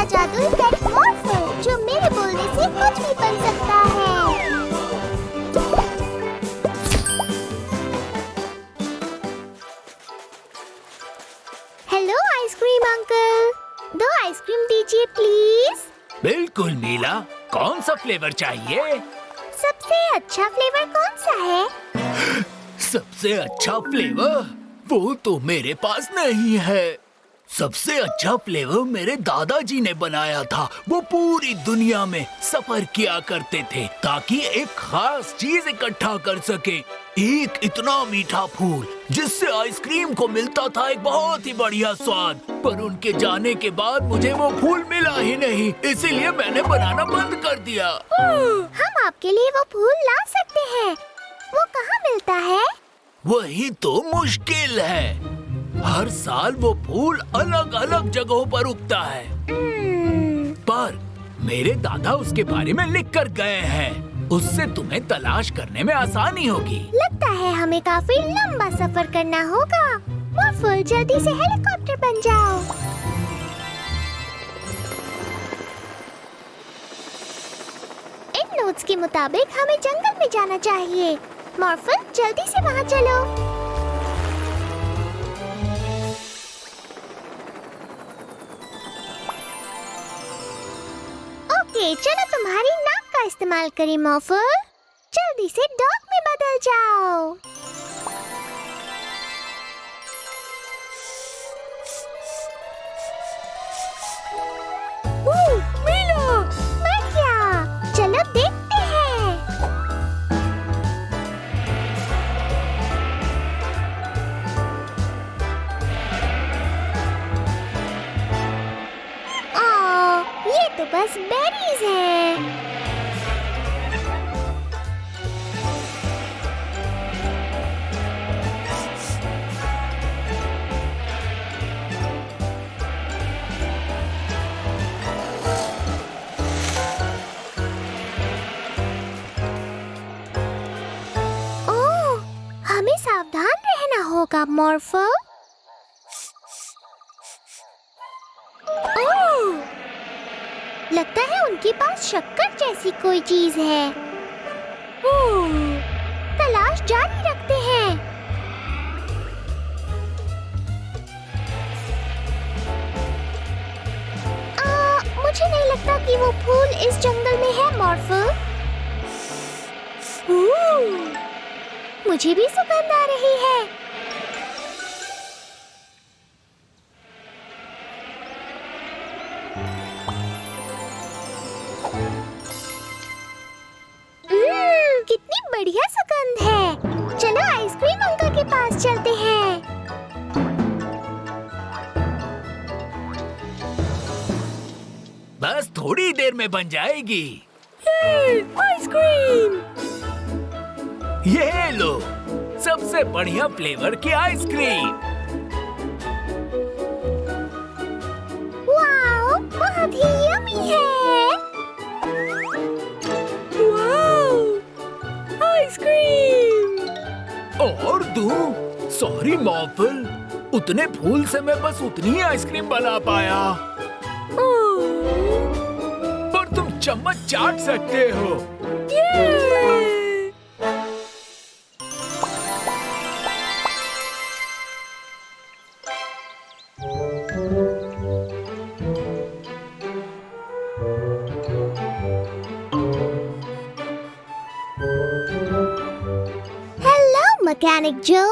जादुई पेट मॉर्फल, जो मेरे बोलने से कुछ भी बन सकता है। हेलो आइसक्रीम अंकल, 2 आइसक्रीम दीजिए प्लीज। बिल्कुल मीला, कौन सा फ्लेवर चाहिए? सबसे अच्छा फ्लेवर कौन सा है? सबसे अच्छा फ्लेवर वो तो मेरे पास नहीं है। सबसे अच्छा फ्लेवर मेरे दादाजी ने बनाया था। वो पूरी दुनिया में सफर किया करते थे ताकि एक खास चीज इकट्ठा कर सके। एक इतना मीठा फूल जिससे आइसक्रीम को मिलता था एक बहुत ही बढ़िया स्वाद। पर उनके जाने के बाद मुझे वो फूल मिला ही नहीं, इसीलिए मैंने बनाना बंद कर दिया। हम आपके लिए वो फूल ला सकते हैं। वो कहाँ मिलता है? वही तो मुश्किल है। हर साल वो फूल अलग अलग जगहों पर उगता है। पर मेरे दादा उसके बारे में लिख कर गए हैं। उससे तुम्हें तलाश करने में आसानी होगी। लगता है हमें काफी लंबा सफर करना होगा। मॉर्फल, जल्दी से हेलीकॉप्टर बन जाओ। इन नोट्स के मुताबिक हमें जंगल में जाना चाहिए। मॉर्फल, जल्दी से वहाँ चलो। ओके, चलो तुम्हारी नाक का इस्तेमाल करें मॉर्फल। जल्दी से डॉग में बदल जाओ। मीला, मर गया। चलो देखते हैं। ये तो बस बेरीज हैं। ओह, हमें सावधान रहना होगा मॉर्फल। लगता है उनके पास शक्कर जैसी कोई चीज है। तलाश जारी रखते हैं। मुझे नहीं लगता कि वो फूल इस जंगल में है मॉर्फल। मुझे भी सुगंध आ रही है। कितनी बढ़िया सुगंध है। चलो आइसक्रीम अंकल के पास चलते हैं। बस थोड़ी देर में बन जाएगी। आइसक्रीम! ये लो, सबसे बढ़िया फ्लेवर की आइसक्रीम। वाओ, बहुत ही यम्मी है। Wow, ice cream! और दूं? सॉरी मॉर्फल, उतने फूल से मैं बस उतनी ही आइसक्रीम बना पाया। पर तुम चम्मच चाट सकते हो। हेलो मैकेनिक जो,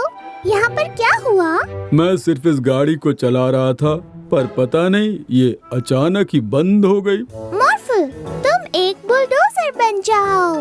यहाँ पर क्या हुआ? मैं सिर्फ इस गाड़ी को चला रहा था, पर पता नहीं ये अचानक ही बंद हो गई। मॉर्फल, तुम एक बुलडोजर बन जाओ।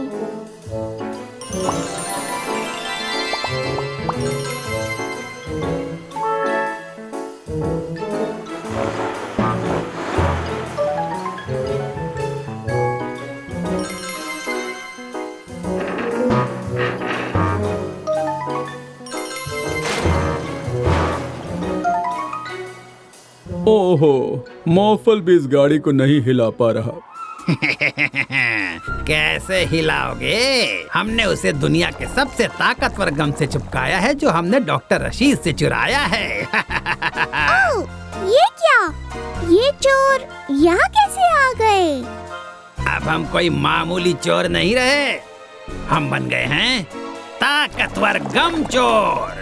ओहो, मॉर्फल भी इस गाड़ी को नहीं हिला पा रहा। कैसे हिलाओगे? हमने उसे दुनिया के सबसे ताकतवर गम से चिपकाया है जो हमने डॉक्टर रशीद से चुराया है। ओह, ये क्या? ये चोर यहाँ कैसे आ गए? अब हम कोई मामूली चोर नहीं रहे, हम बन गए हैं ताकतवर गम चोर।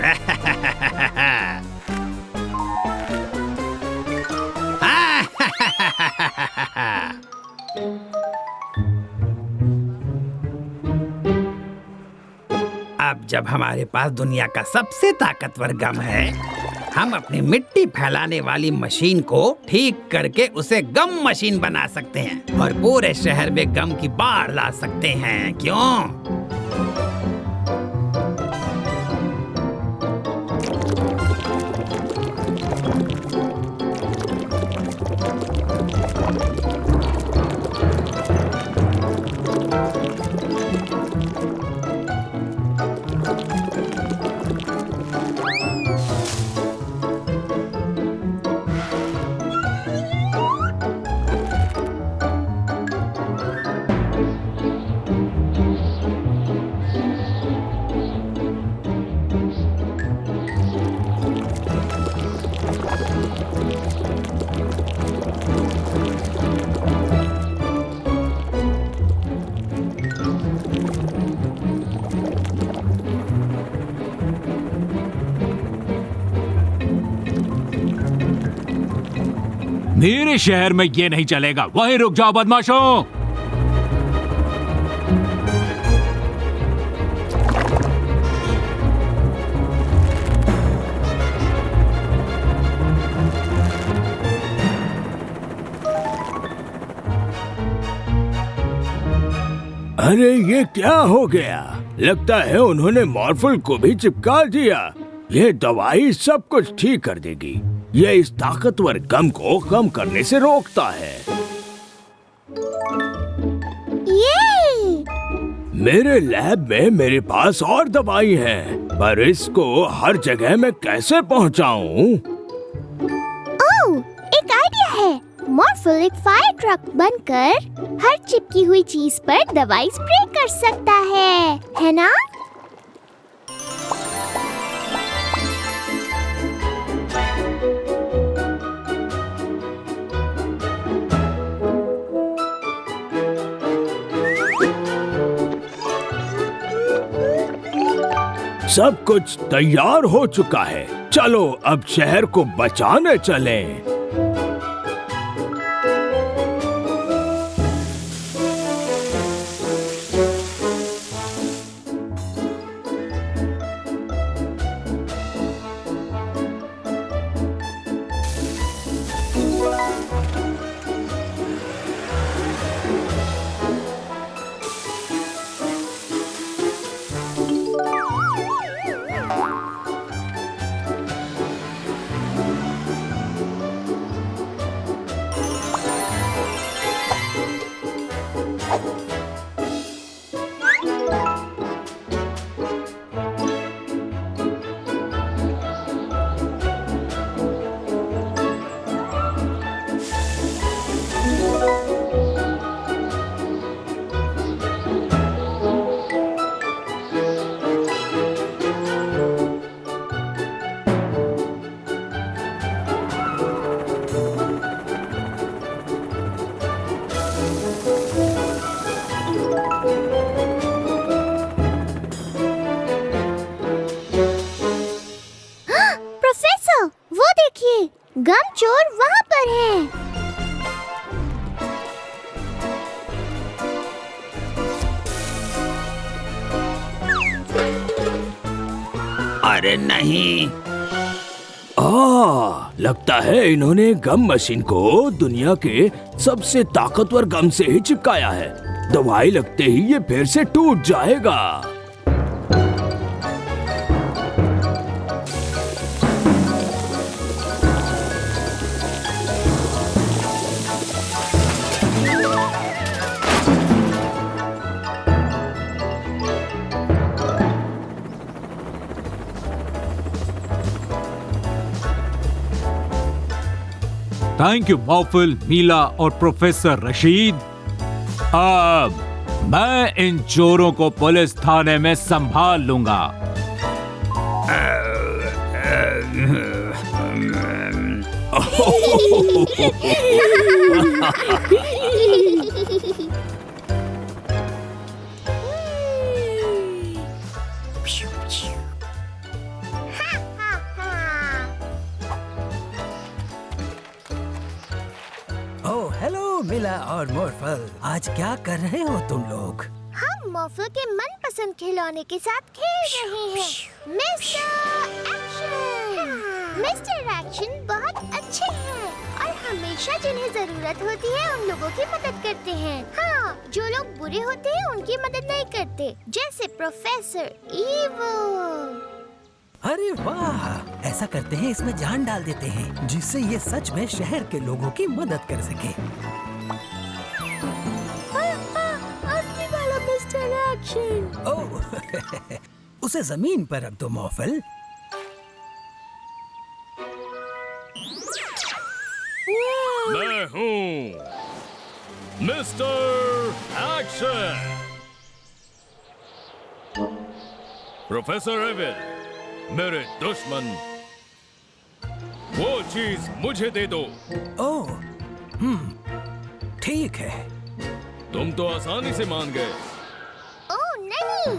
अब जब हमारे पास दुनिया का सबसे ताकतवर गम है, हम अपनी मिट्टी फैलाने वाली मशीन को ठीक करके उसे गम मशीन बना सकते हैं और पूरे शहर में गम की बाढ़ ला सकते हैं। क्यों? मेरे शहर में ये नहीं चलेगा। वहीं रुक जाओ बदमाशों। अरे ये क्या हो गया? लगता है उन्होंने मॉर्फल को भी चिपका दिया। ये दवाई सब कुछ ठीक कर देगी। ये इस ताकतवर गम को कम करने से रोकता है। ये मेरे लैब में मेरे पास और दवाई है, पर इसको हर जगह मैं कैसे पहुंचाऊं? ओह, एक आइडिया है। मॉर्फल एक फायर ट्रक बनकर हर चिपकी हुई चीज पर दवाई स्प्रे कर सकता है ना? सब कुछ तैयार हो चुका है। चलो अब शहर को बचाने चलें। गम चोर वहाँ पर है। अरे नहीं, लगता है इन्होंने गम मशीन को दुनिया के सबसे ताकतवर गम से ही चिपकाया है। दवाई लगते ही ये फिर से टूट जाएगा। थैंक यू मॉर्फल, मीला और प्रोफेसर रशीद। अब मैं इन चोरों को पुलिस थाने में संभाल लूंगा। ओह हेलो मिला और मोरफल, आज क्या कर रहे हो तुम लोग? हम मोफल के मनपसंद खिलौने के साथ खेल रहे हैं। मिस्टर एक्शन बहुत अच्छे हैं और हमेशा जिन्हें जरूरत होती है उन लोगों की मदद करते हैं। हाँ, जो लोग बुरे होते हैं उनकी मदद नहीं करते, जैसे प्रोफेसर ईवो। अरे वाह, ऐसा करते हैं इसमें जान डाल देते हैं जिससे ये सच में शहर के लोगों की मदद कर सके। असली वाला मिस्टर एक्शन। ओह उसे जमीन पर रख दो मोफल। मैं हूँ मिस्टर एक्शन। प्रोफेसर एविल, मेरे दुश्मन, वो चीज मुझे दे दो। ओह ठीक है। तुम तो आसानी से मान गए। ओह नहीं।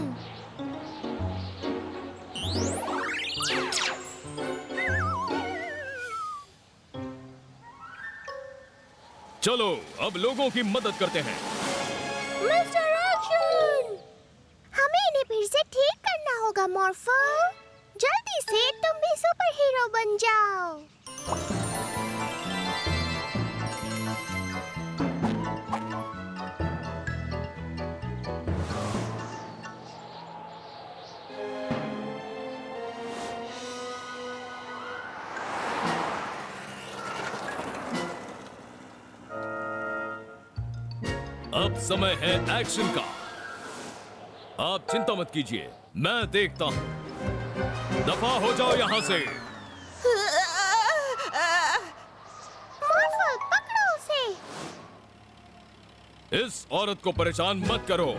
चलो अब लोगों की मदद करते हैं। मिस्टर एक्शन, हमें इन्हें फिर से ठीक करना होगा मॉर्फल। जल्दी से तुम भी सुपर हीरो बन जाओ। अब समय है एक्शन का। आप चिंता मत कीजिए, मैं देखता हूँ। दफा हो जाओ यहाँ से। मॉर्फल, पकड़ो उसे। इस औरत को परेशान मत करो।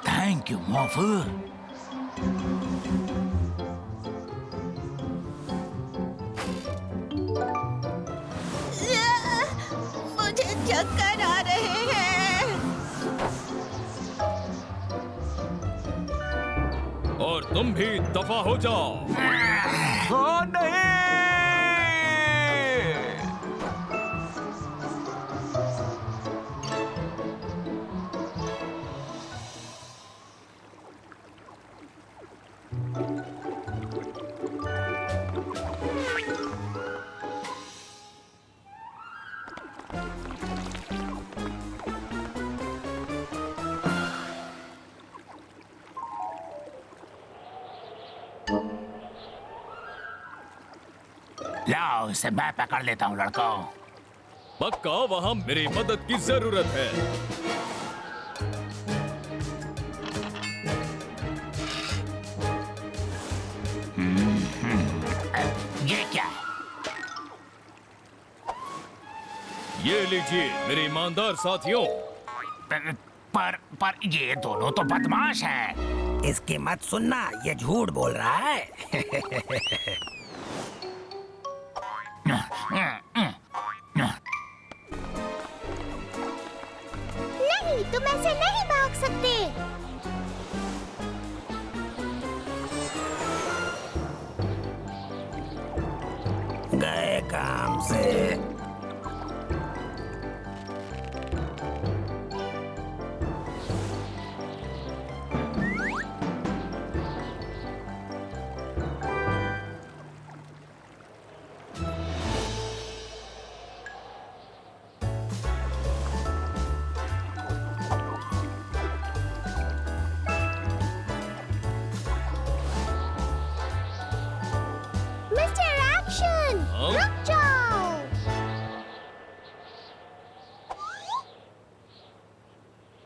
Thank you Morphle. मुझे चक्कर आ रहे हैं। और तुम भी दफा हो जाओ। ओ नहीं! लाओ इसे मैं पकड़ लेता हूँ लड़कों। पक्का वहाँ मेरी मदद की जरूरत है। ये क्या है? ये लीजिए मेरे ईमानदार साथियों। पर ये दोनों तो बदमाश हैं। इसकी मत सुनना, ये झूठ बोल रहा है। नहीं, तुम ऐसे नहीं भाग सकते। गए काम से। मिस्टर एक्शन, हाँ? रुक जाओ।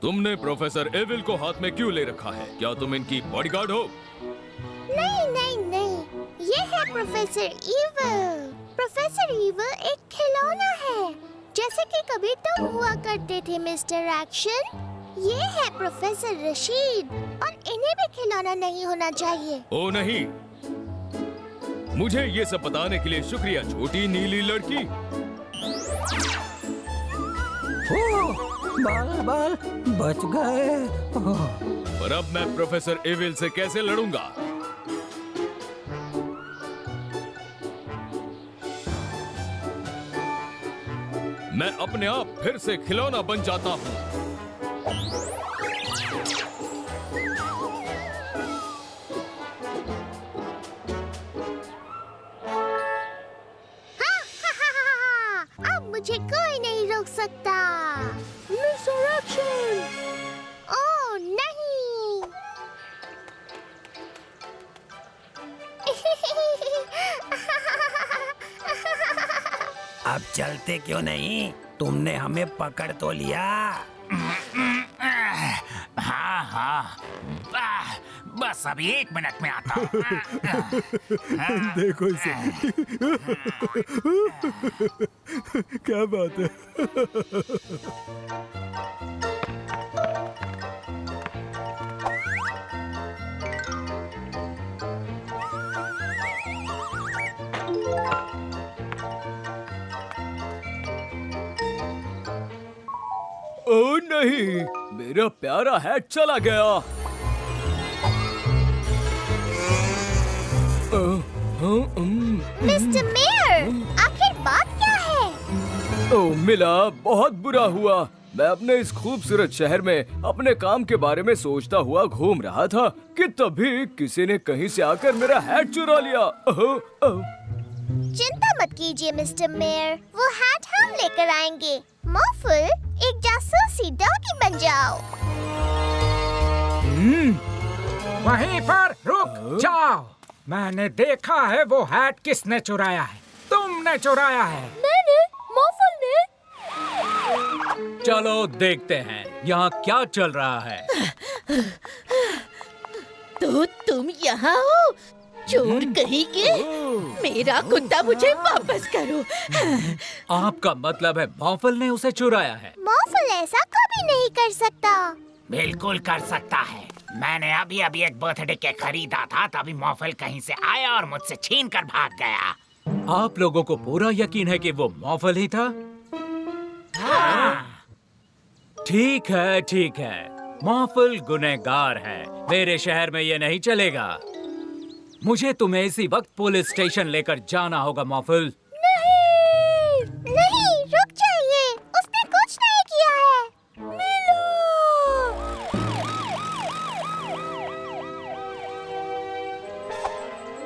तुमने प्रोफेसर एविल को हाथ में क्यों ले रखा है? क्या तुम इनकी बॉडीगार्ड हो? नहीं नहीं नहीं, ये है प्रोफेसर ईविल। प्रोफेसर ईविल एक खिलौना है, जैसे कि कभी तुम हुआ करते थे मिस्टर एक्शन। ये है प्रोफेसर रशीद, और इन्हें भी खिलौना नहीं होना चाहिए। ओ नहीं, मुझे ये सब बताने के लिए शुक्रिया छोटी नीली लड़की। बाल बाल बच गए। पर अब मैं प्रोफेसर एविल से कैसे लड़ूंगा? मैं अपने आप फिर से खिलौना बन जाता हूँ। अब मुझे कोई नहीं रोक सकता। Mister action! ओह नहीं! अब चलते क्यों नहीं? तुमने हमें पकड़ तो लिया। हाँ हाँ, बस अभी 1 मिनट में आता हूँ। देखो इसे। क्या बात है। ओ नहीं, मेरा प्यारा हैट चला गया। मिस्टर मेयर, आखिर बात क्या है? ओ मिला, बहुत बुरा हुआ। मैं अपने इस खूबसूरत शहर में अपने काम के बारे में सोचता हुआ घूम रहा था कि तभी किसी ने कहीं से आकर मेरा हैट चुरा लिया। चिंता मत कीजिए मिस्टर मेयर, वो हैट हम लेकर आएंगे। मॉर्फल, एक जासूसी डॉगी बन जाओ। वहीं पर रुक जाओ। मैंने देखा है वो हैट किसने चुराया है। तुमने चुराया है। मैंने? मॉर्फल ने? चलो देखते हैं यहाँ क्या चल रहा है। तो तुम यहाँ हो, चोर कहीं के। मेरा कुत्ता मुझे वापस करो। आपका मतलब है मॉर्फल ने उसे चुराया है? मॉर्फल ऐसा कभी नहीं कर सकता। बिल्कुल कर सकता है। मैंने अभी अभी एक बर्थडे केक खरीदा था, तभी मॉर्फल कहीं से आया और मुझसे छीन कर भाग गया। आप लोगों को पूरा यकीन है कि वो मॉर्फल ही था? हाँ। ठीक है, मॉर्फल गुनहगार है। मेरे शहर में ये नहीं चलेगा। मुझे तुम्हें इसी वक्त पुलिस स्टेशन लेकर जाना होगा मॉर्फल। नहीं, नहीं, रुक जाइए। उसने कुछ नहीं किया है। मिलो।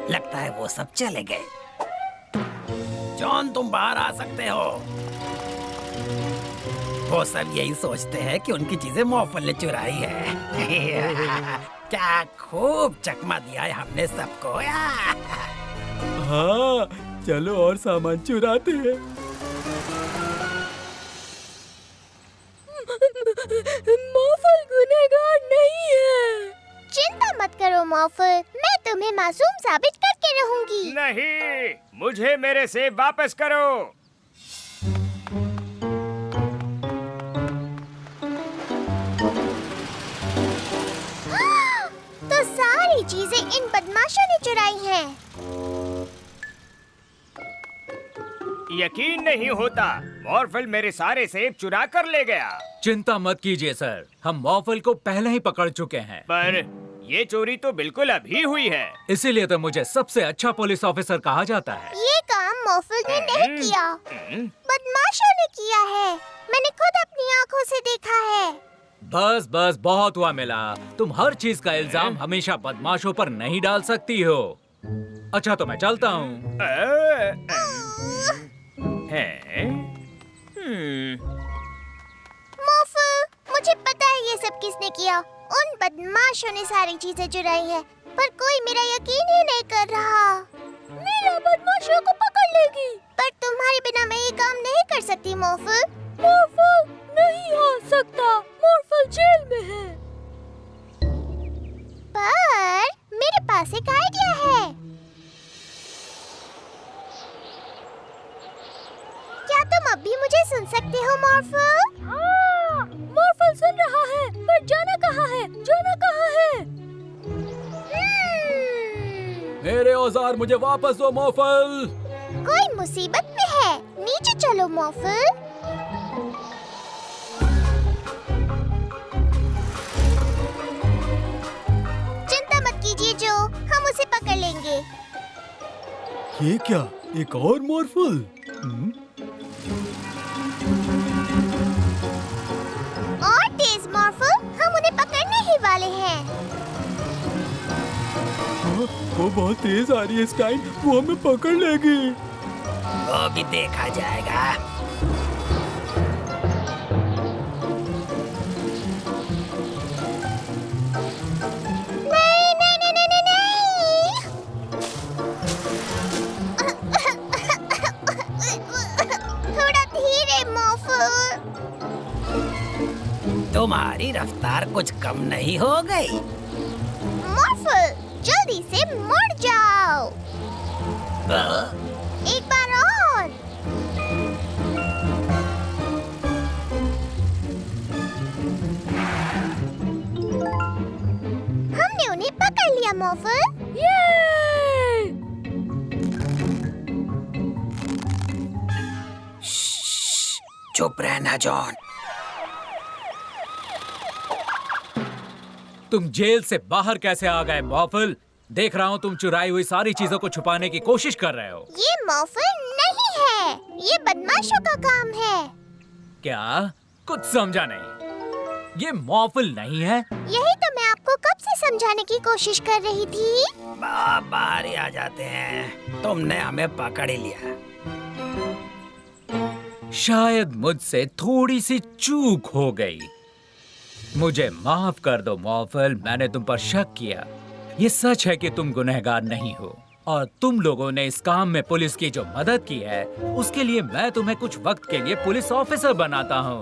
लगता है वो सब चले गए। जॉन, तुम बाहर आ सकते हो। वो सब यही सोचते हैं कि उनकी चीजें मॉर्फल ने चुराई है। क्या खूब चकमा दिया है हमने सबको। हाँ, चलो और सामान चुराते हैं। मॉर्फल गुनहगार नहीं है। चिंता मत करो मॉर्फल, मैं तुम्हें मासूम साबित करके रहूंगी। नहीं, मुझे मेरे सेब वापस करो। तो सारी चीजें इन बदमाशों ने चुराई हैं। यकीन नहीं होता, मॉर्फल मेरे सारे सेब चुरा कर ले गया। चिंता मत कीजिए सर, हम मॉर्फल को पहले ही पकड़ चुके हैं। पर ये चोरी तो बिल्कुल अभी हुई है। इसीलिए तो मुझे सबसे अच्छा पुलिस ऑफिसर कहा जाता है। ये काम मॉर्फल ने नहीं किया, बदमाशों ने किया है। मैंने खुद अपनी आंखों से देखा है। बस बस, बहुत हुआ मिला। तुम हर चीज का इल्जाम हमेशा बदमाशों पर नहीं डाल सकती हो। अच्छा तो मैं चलता हूँ। मॉर्फल, मुझे पता है ये सब किसने किया। उन बदमाशों ने सारी चीजें चुराई है, पर कोई मेरा यकीन ही नहीं कर रहा। मेरा बदमाशों को पकड़ लेगी। पर तुम्हारे बिना मैं ये काम नहीं कर सकती मॉर्फल। मॉर्फल नहीं आ सकता। मॉर्फल जेल बाजार मुझे वापस दो मॉर्फल। कोई मुसीबत में है, नीचे चलो मॉर्फल। चिंता मत कीजिए जो, हम उसे पकड़ लेंगे। ये क्या, एक और मॉर्फल? और तेज मॉर्फल, हम उन्हें पकड़ने ही वाले हैं। वो बहुत तेज आ रही है स्काई, वो हमें पकड़ लेगी। वो भी देखा जाएगा। नहीं नहीं नहीं नहीं नहीं, थोड़ा धीरे मॉर्फल। तुम्हारी रफ्तार कुछ कम नहीं हो गई? मॉर्फल, जल्दी से मुड़ जाओ। एक बार और। हमने उन्हें पकड़ लिया मॉर्फल। चुप रहना जॉन। तुम जेल से बाहर कैसे आ गए मॉर्फल? देख रहा हूँ तुम चुराई हुई सारी चीजों को छुपाने की कोशिश कर रहे हो। ये मॉर्फल नहीं है, ये बदमाशों का काम है। क्या? कुछ समझा नहीं। ये मॉर्फल नहीं है। यही तो मैं आपको कब से समझाने की कोशिश कर रही थी। बाहर ही आ जाते हैं, तुमने हमें पकड़ ही लिया। शायद मुझसे थोड़ी सी चूक हो गई। मुझे माफ कर दो मॉर्फल, मैंने तुम पर शक किया। ये सच है कि तुम गुनहगार नहीं हो और तुम लोगों ने इस काम में पुलिस की जो मदद की है उसके लिए मैं तुम्हें कुछ वक्त के लिए पुलिस ऑफिसर बनाता हूँ।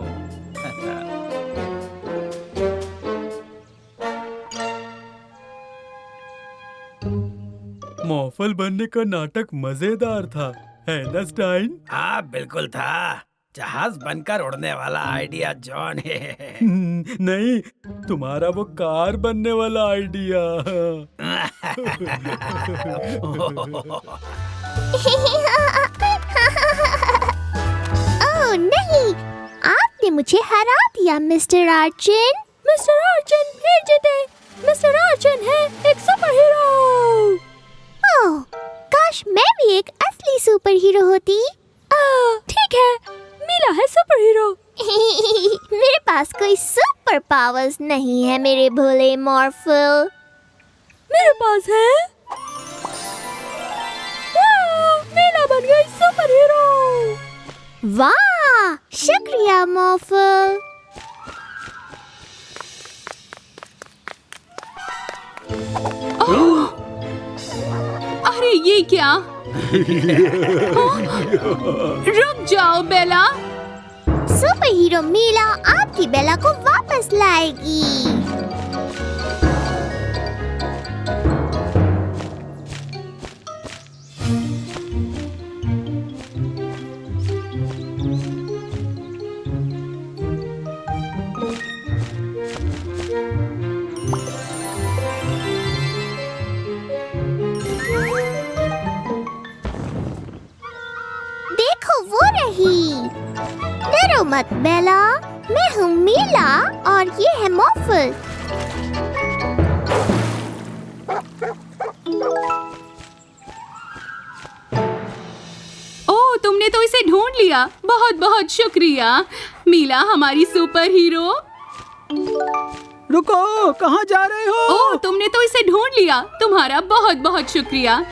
मॉर्फल बनने का नाटक मजेदार था, है ना स्टाइन? हाँ बिल्कुल था। जहाज बनकर उड़ने वाला आइडिया जॉन है। नहीं, तुम्हारा वो कार बनने वाला आइडिया। ओह नहीं, आपने मुझे हरा दिया मिस्टर आर्चन। मिस्टर आर्चन फिर जीते। मिस्टर आर्चन है एक सुपर हीरो। ओह, काश मैं भी एक असली सुपर हीरो होती। ठीक है, मीला है सुपर हीरो। मेरे पास कोई सुपर पावर्स नहीं है मेरे भोले मॉर्फल। मेरे पास है। मीला बन गई सुपर हीरो। वाह, शुक्रिया मॉर्फल। अरे ये क्या? रुक जाओ बेला। सुपर हीरो मीला आपकी बेला को वापस लाएगी। देखो वो रही। डरो मत बेला, मैं हूँ मीला और ये है मॉर्फल। ओह, तुमने तो इसे ढूंढ लिया। बहुत बहुत शुक्रिया मीला, हमारी सुपर हीरो। रुको, कहाँ जा रहे हो? ओह, तुमने तो इसे ढूंढ लिया। तुम्हारा बहुत बहुत शुक्रिया।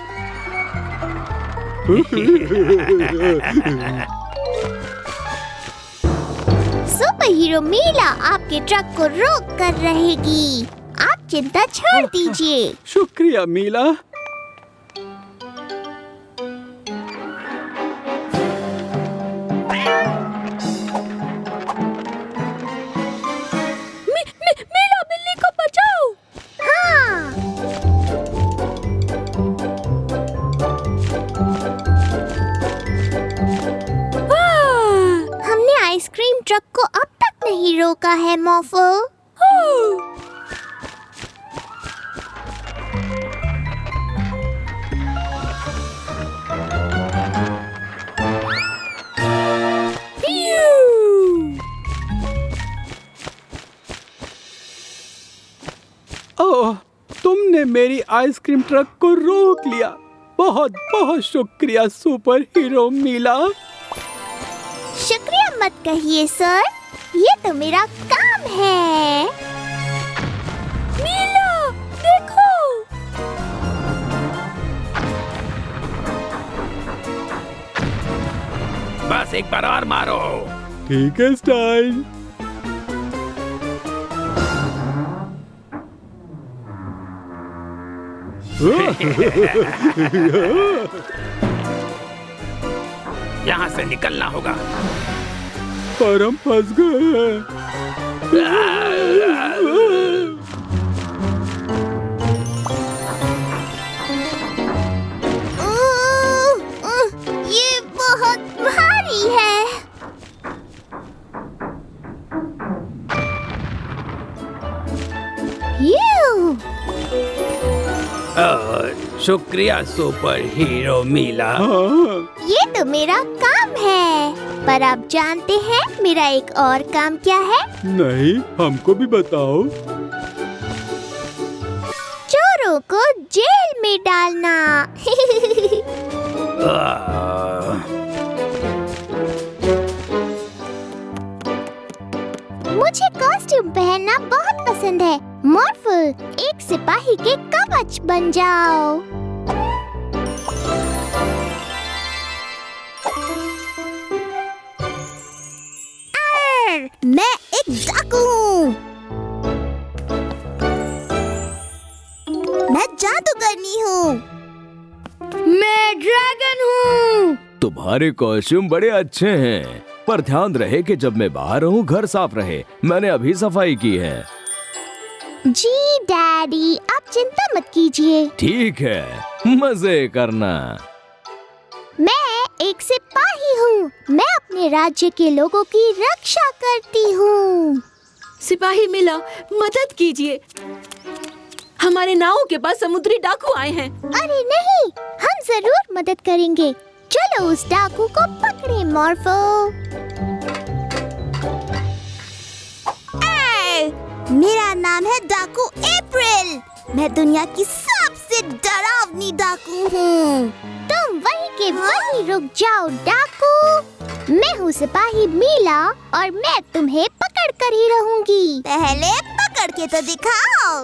सुपर हीरो मीला आपके ट्रक को रोक कर रहेगी। आप चिंता छोड़ दीजिए। शुक्रिया मीला। मीला बिल्ली को बचाओ। हाँ। हमने आइसक्रीम ट्रक को अब तक नहीं रोका है मॉर्फल। तुमने मेरी आइसक्रीम ट्रक को रोक लिया। बहुत बहुत शुक्रिया सुपर हीरो मीला। शुक्रिया मत कहिए सर, ये तो मेरा काम है। मीला देखो। बस एक बार और मारो। ठीक है स्टाइल। यहाँ से निकलना होगा। पर हम फंस गए। ये बहुत भारी है। शुक्रिया सुपर हीरो मीला। ये तो मेरा काम है, पर आप जानते हैं मेरा एक और काम क्या है? नहीं, हमको भी बताओ। चोरों को जेल में डालना। मुझे कॉस्ट्यूम पहनना बहुत पसंद है। मॉर्फल, एक सिपाही के कवच बन जाओ। मैं एक डाकू हूँ। मैं जादूगरनी हूँ। मैं ड्रैगन हूँ। तुम्हारे कॉस्ट्यूम बड़े अच्छे हैं, पर ध्यान रहे कि जब मैं बाहर हूँ घर साफ रहे। मैंने अभी सफाई की है। जी डैडी, आप चिंता मत कीजिए। ठीक है, मजे करना। मैं एक सिपाही हूँ। मैं अपने राज्य के लोगों की रक्षा करती हूँ। सिपाही मिला, मदद कीजिए। हमारे नाव के पास समुद्री डाकू आए हैं। अरे नहीं, हम जरूर मदद करेंगे। चलो उस डाकू को पकड़े मॉर्फो। मेरा नाम है डाकू अप्रैल। मैं दुनिया की सबसे डरावनी डाकू हूँ। तुम वहीं के वहीं रुक जाओ डाकू। मैं हूँ सिपाही मीला और मैं तुम्हें पकड़ कर ही रहूंगी। पहले पकड़ के तो दिखाओ।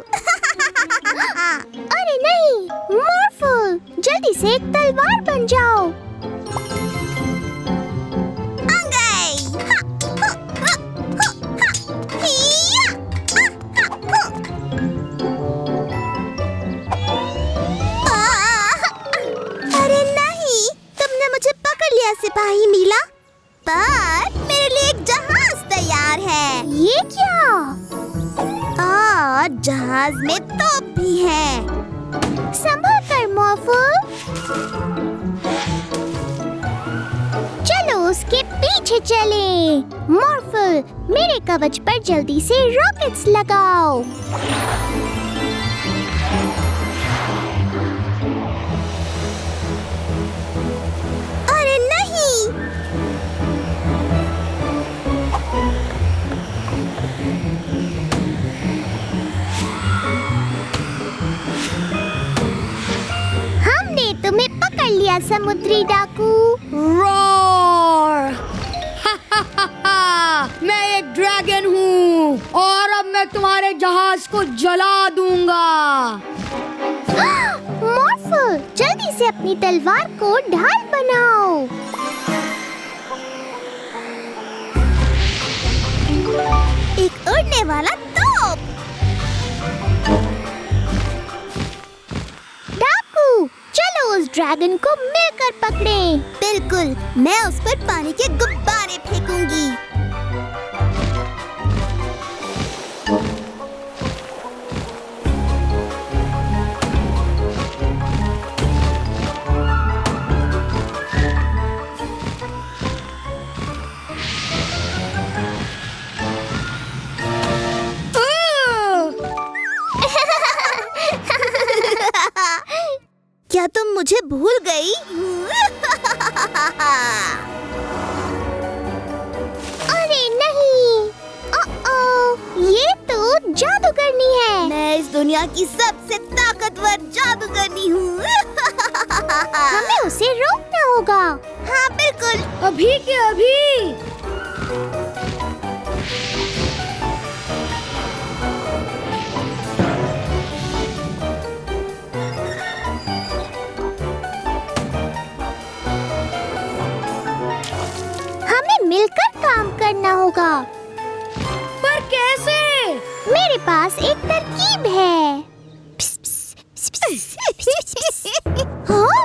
अरे नहीं मॉर्फो, जल्दी से एक तलवार बन जाओ। अरे नहीं, तुमने मुझे पकड़ लिया सिपाही मीला। पर मेरे लिए एक जहाज तैयार है। ये क्या? और जहाज में तोप भी है। संभल कर मॉर्फो। चलो उसके पीछे चलें। मॉर्फल, मेरे कवच पर जल्दी से रॉकेट्स लगाओ। अरे नहीं! हमने तुम्हें पकड़ लिया समुद्री डाकू। रॉर! मैं एक ड्रैगन हूँ और अब मैं तुम्हारे जहाज को जला दूंगा। मॉर्फल, जल्दी से अपनी तलवार को ढाल बनाओ। एक उड़ने वाला तोप। डाकू, चलो उस ड्रैगन को मिलकर पकड़ें। बिल्कुल, मैं उस पर पानी के गुब्बारे फेंकूंगी। क्या तुम मुझे भूल गई? अरे नहीं! ये तो जादूगरनी है। मैं इस दुनिया की सबसे ताकतवर ताकतवर जादूगरनी हूँ। हमें उसे रोकना होगा। हाँ बिल्कुल, अभी के अभी। हमें मिलकर काम करना होगा। पर कैसे? मेरे पास एक तरकीब है। हाँ?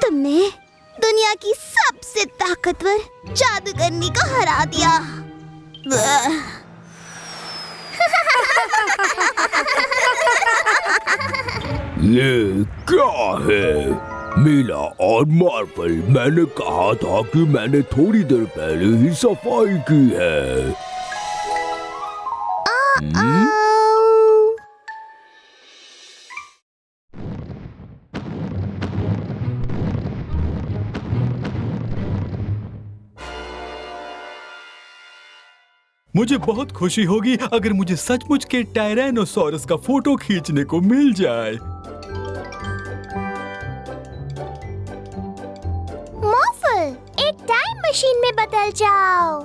तुमने दुनिया की सबसे ताकतवर जादूगरनी को हरा दिया। ये क्या है? मीला और मार्वल, मैंने कहा था कि मैंने थोड़ी देर पहले ही सफाई की है। मुझे बहुत खुशी होगी अगर मुझे सचमुच के टायरेनोसॉरस का फोटो खींचने को मिल जाए। मॉर्फल, एक टाइम मशीन में बदल जाओ।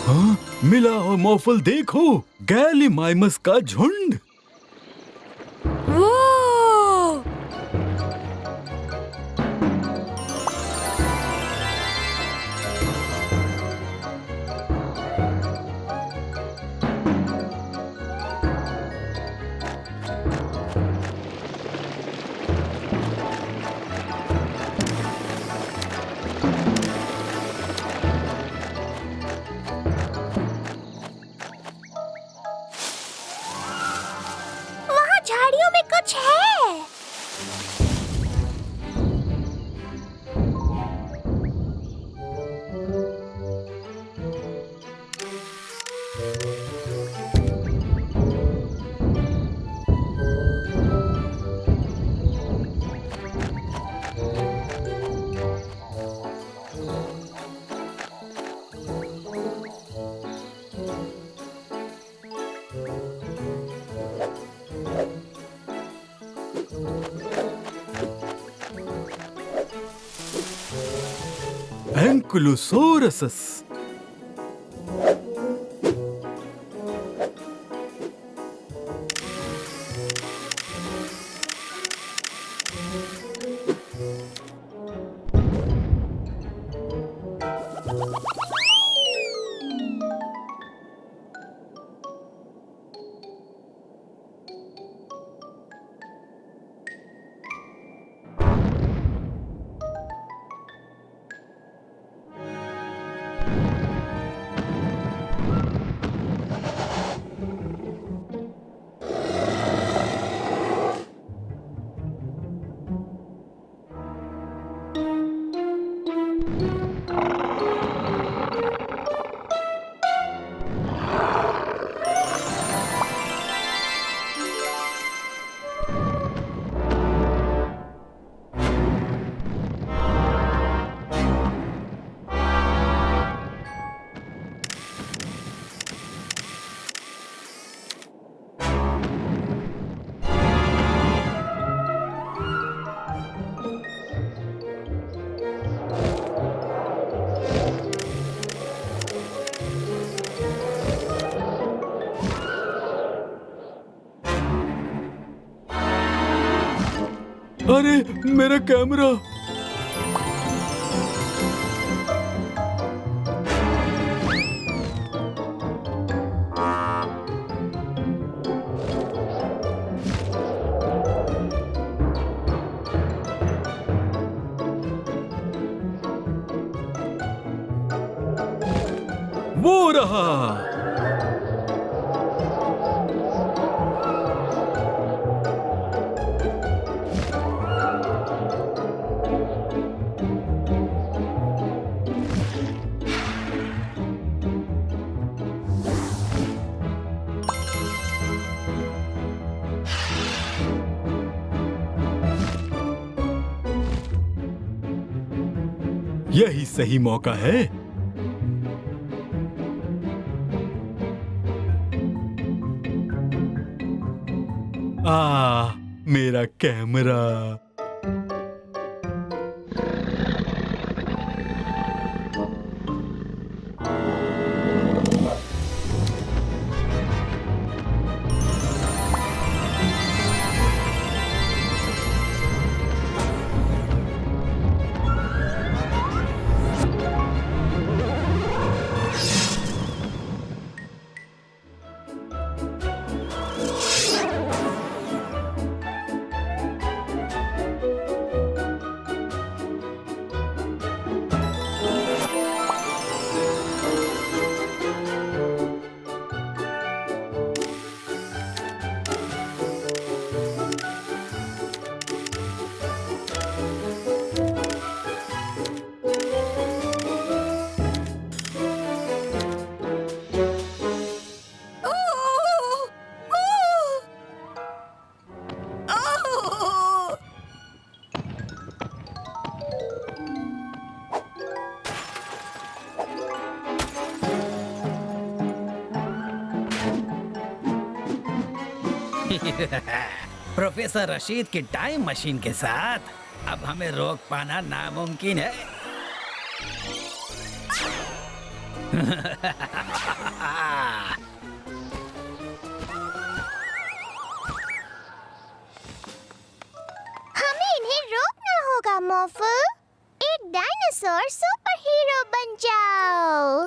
हाँ, मिला और मॉर्फल देखो, गैलीमाइमस का झुंड। झाड़ियों में कुछ है। एंकुलोसोरसस। अरे मेरा कैमरा। रहा। यही सही मौका है। मेरा कैमरा। प्रोफेसर रशीद की टाइम मशीन के साथ अब हमें रोक पाना नामुमकिन है। हमें इन्हें रोकना होगा मॉर्फल। एक डायनासोर सुपर हीरो बन जाओ।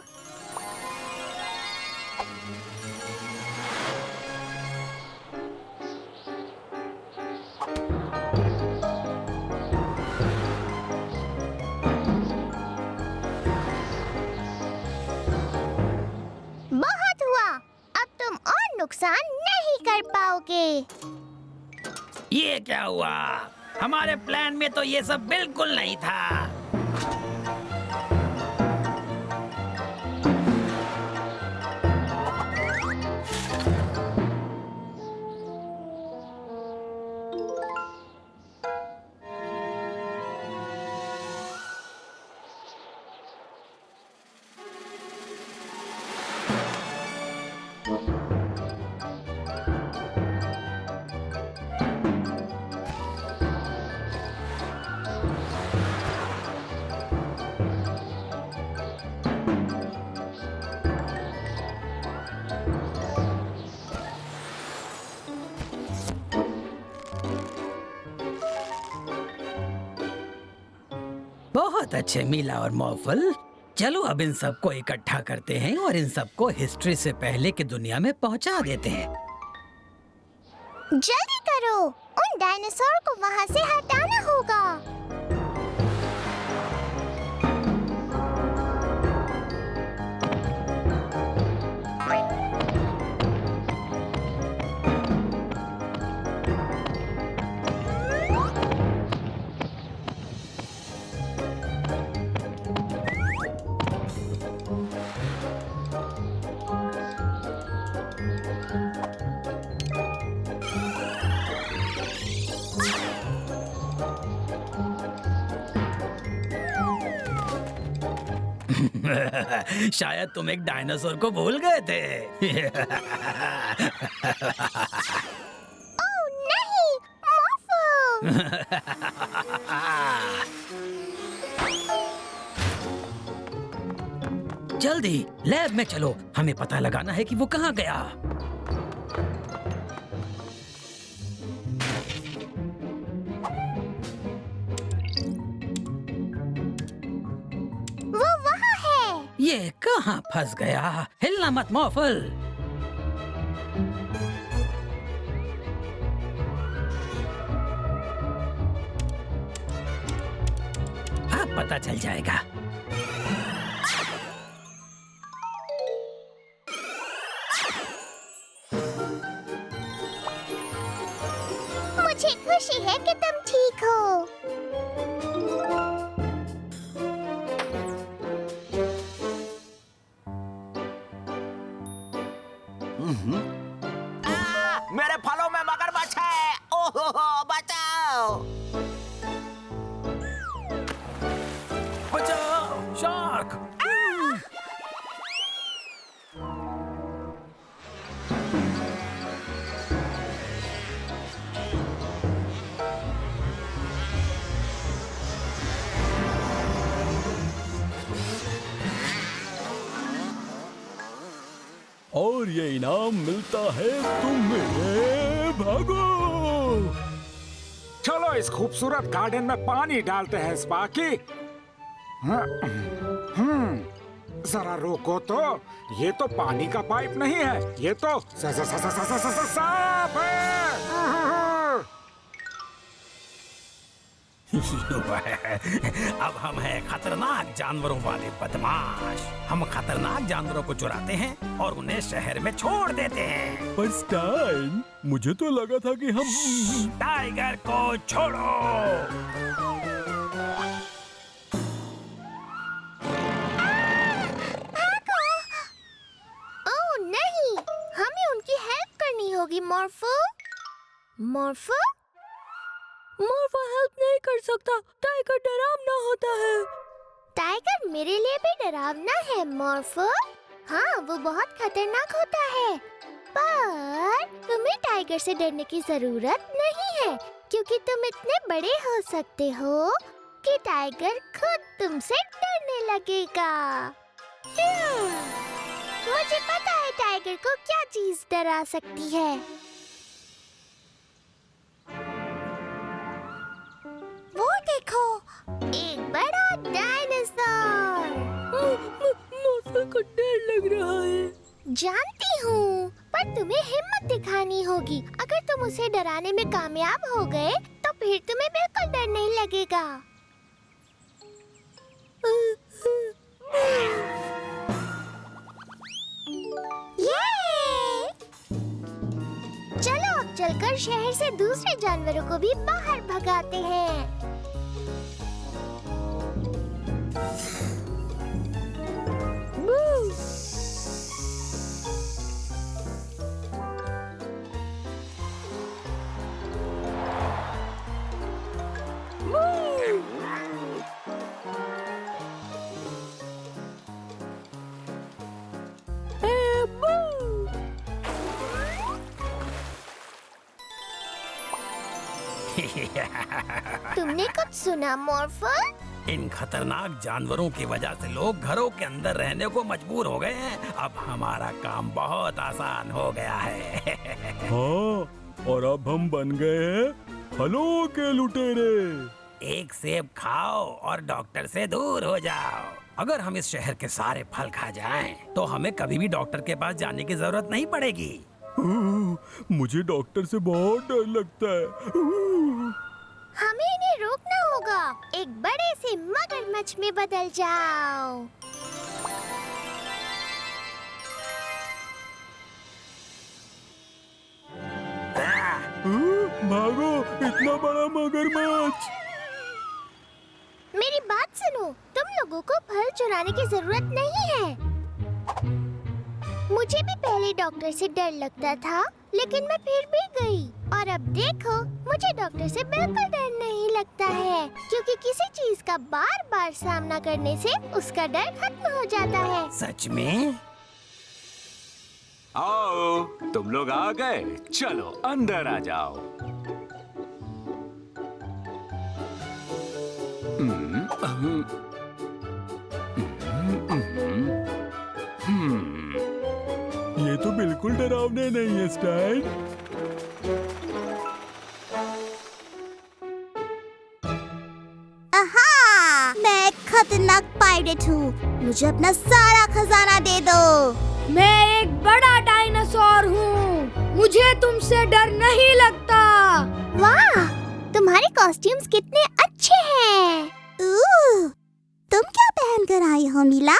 बहुत हुआ, अब तुम और नुकसान नहीं कर पाओगे। ये क्या हुआ? हमारे प्लान में तो ये सब बिल्कुल नहीं था। बहुत अच्छे मीला और मॉर्फल, चलो अब इन सबको इकट्ठा करते हैं और इन सबको हिस्ट्री से पहले की दुनिया में पहुंचा देते हैं। जल्दी करो, उन डायनासोर को वहाँ से हटाना होगा। शायद तुम एक डायनासोर को भूल गए थे। ओह नहीं, मॉर्फल। जल्दी लैब में चलो, हमें पता लगाना है कि वो कहाँ गया। वो वहाँ है। ये कहाँ फंस गया? हिलना मत मॉर्फल। अब पता चल जाएगा। मुझे खुशी है कि तुम ठीक हो। मेरे फलों में मगरमच्छ है। ओहो, बचाओ! बचाओ, शार्क! और ये इनाम मिलता है तुम्हें। भागो! चलो इस खूबसूरत गार्डन में पानी डालते हैं स्पार्की। जरा रोको तो, ये तो पानी का पाइप नहीं है, ये तो सांप है। अब हम हैं खतरनाक जानवरों वाले बदमाश। हम खतरनाक जानवरों को चुराते हैं और उन्हें शहर में छोड़ देते हैं। पर स्टाइन, मुझे तो लगा था कि हम टाइगर को छोड़ो। ओह नहीं, हमें उनकी हेल्प करनी होगी मॉर्फो। मॉर्फो? मॉर्फो हेल्प नहीं कर सकता। टाइगर डरावना होता है। टाइगर मेरे लिए भी डरावना है मॉर्फो। हाँ, वो बहुत खतरनाक होता है। पर तुम्हें टाइगर से डरने की जरूरत नहीं है, क्योंकि तुम इतने बड़े हो सकते हो कि टाइगर खुद तुमसे डरने लगेगा। मुझे पता है टाइगर को क्या चीज डरा सकती है। वो देखो, एक बड़ा डायनासोर। मॉर्फो को डर लग रहा है। जानती हूँ, पर तुम्हें हिम्मत दिखानी होगी। अगर तुम उसे डराने में कामयाब हो गए, तो फिर तुम्हें बिल्कुल डर नहीं लगेगा। ये! चलो अब चलकर शहर से दूसरे जानवरों को भी बाहर भगाते हैं। तुमने कुछ सुना मॉर्फो? इन खतरनाक जानवरों की वजह से लोग घरों के अंदर रहने को मजबूर हो गए हैं। अब हमारा काम बहुत आसान हो गया है। हाँ, और अब हम बन गए हैं फलों के लुटेरे। एक सेब खाओ और डॉक्टर से दूर हो जाओ। अगर हम इस शहर के सारे फल खा जाएं, तो हमें कभी भी डॉक्टर के पास जाने की जरूरत नहीं पड़ेगी। मुझे डॉक्टर से बहुत डर लगता है। हमें इन्हें रोकना होगा। एक बड़े से मगरमच्छ में बदल जाओ। भागो, इतना बड़ा मगरमच्छ। मेरी बात सुनो, तुम लोगों को फल चुराने की जरूरत नहीं है। मुझे भी पहले डॉक्टर से डर लगता था, लेकिन मैं फिर भी गई। और अब देखो, मुझे डॉक्टर से बिल्कुल डर नहीं लगता है, क्योंकि किसी चीज का बार बार सामना करने से उसका डर खत्म हो जाता है। सच में? आओ, तुम लोग आ गए। चलो अंदर आ जाओ। ये तो बिल्कुल डरावने नहीं है स्टाइन। मैं एक खतरनाक पायरेट हूँ। मुझे अपना सारा खजाना दे दो। मैं एक बड़ा डायनासोर हूँ। मुझे तुमसे डर नहीं लगता। वाह, तुम्हारे कॉस्ट्यूम्स कितने अच्छे हैं। तुम क्या पहन कर आई हो मीला?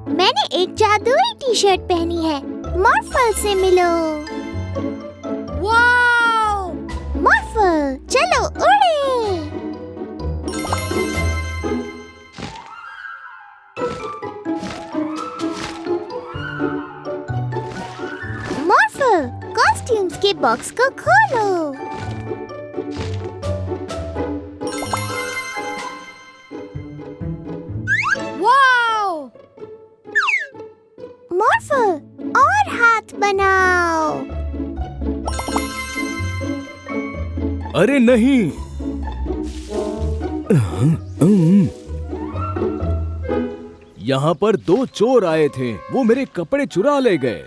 मैंने एक जादुई टी-शर्ट पहनी है। मॉर्फल से मिलो। वाओ! मॉर्फल, बॉक्स को खोलो। वाओ! मॉर्फल, और हाथ बनाओ। अरे नहीं। यहाँ पर 2 चोर आए थे, वो मेरे कपड़े चुरा ले गए।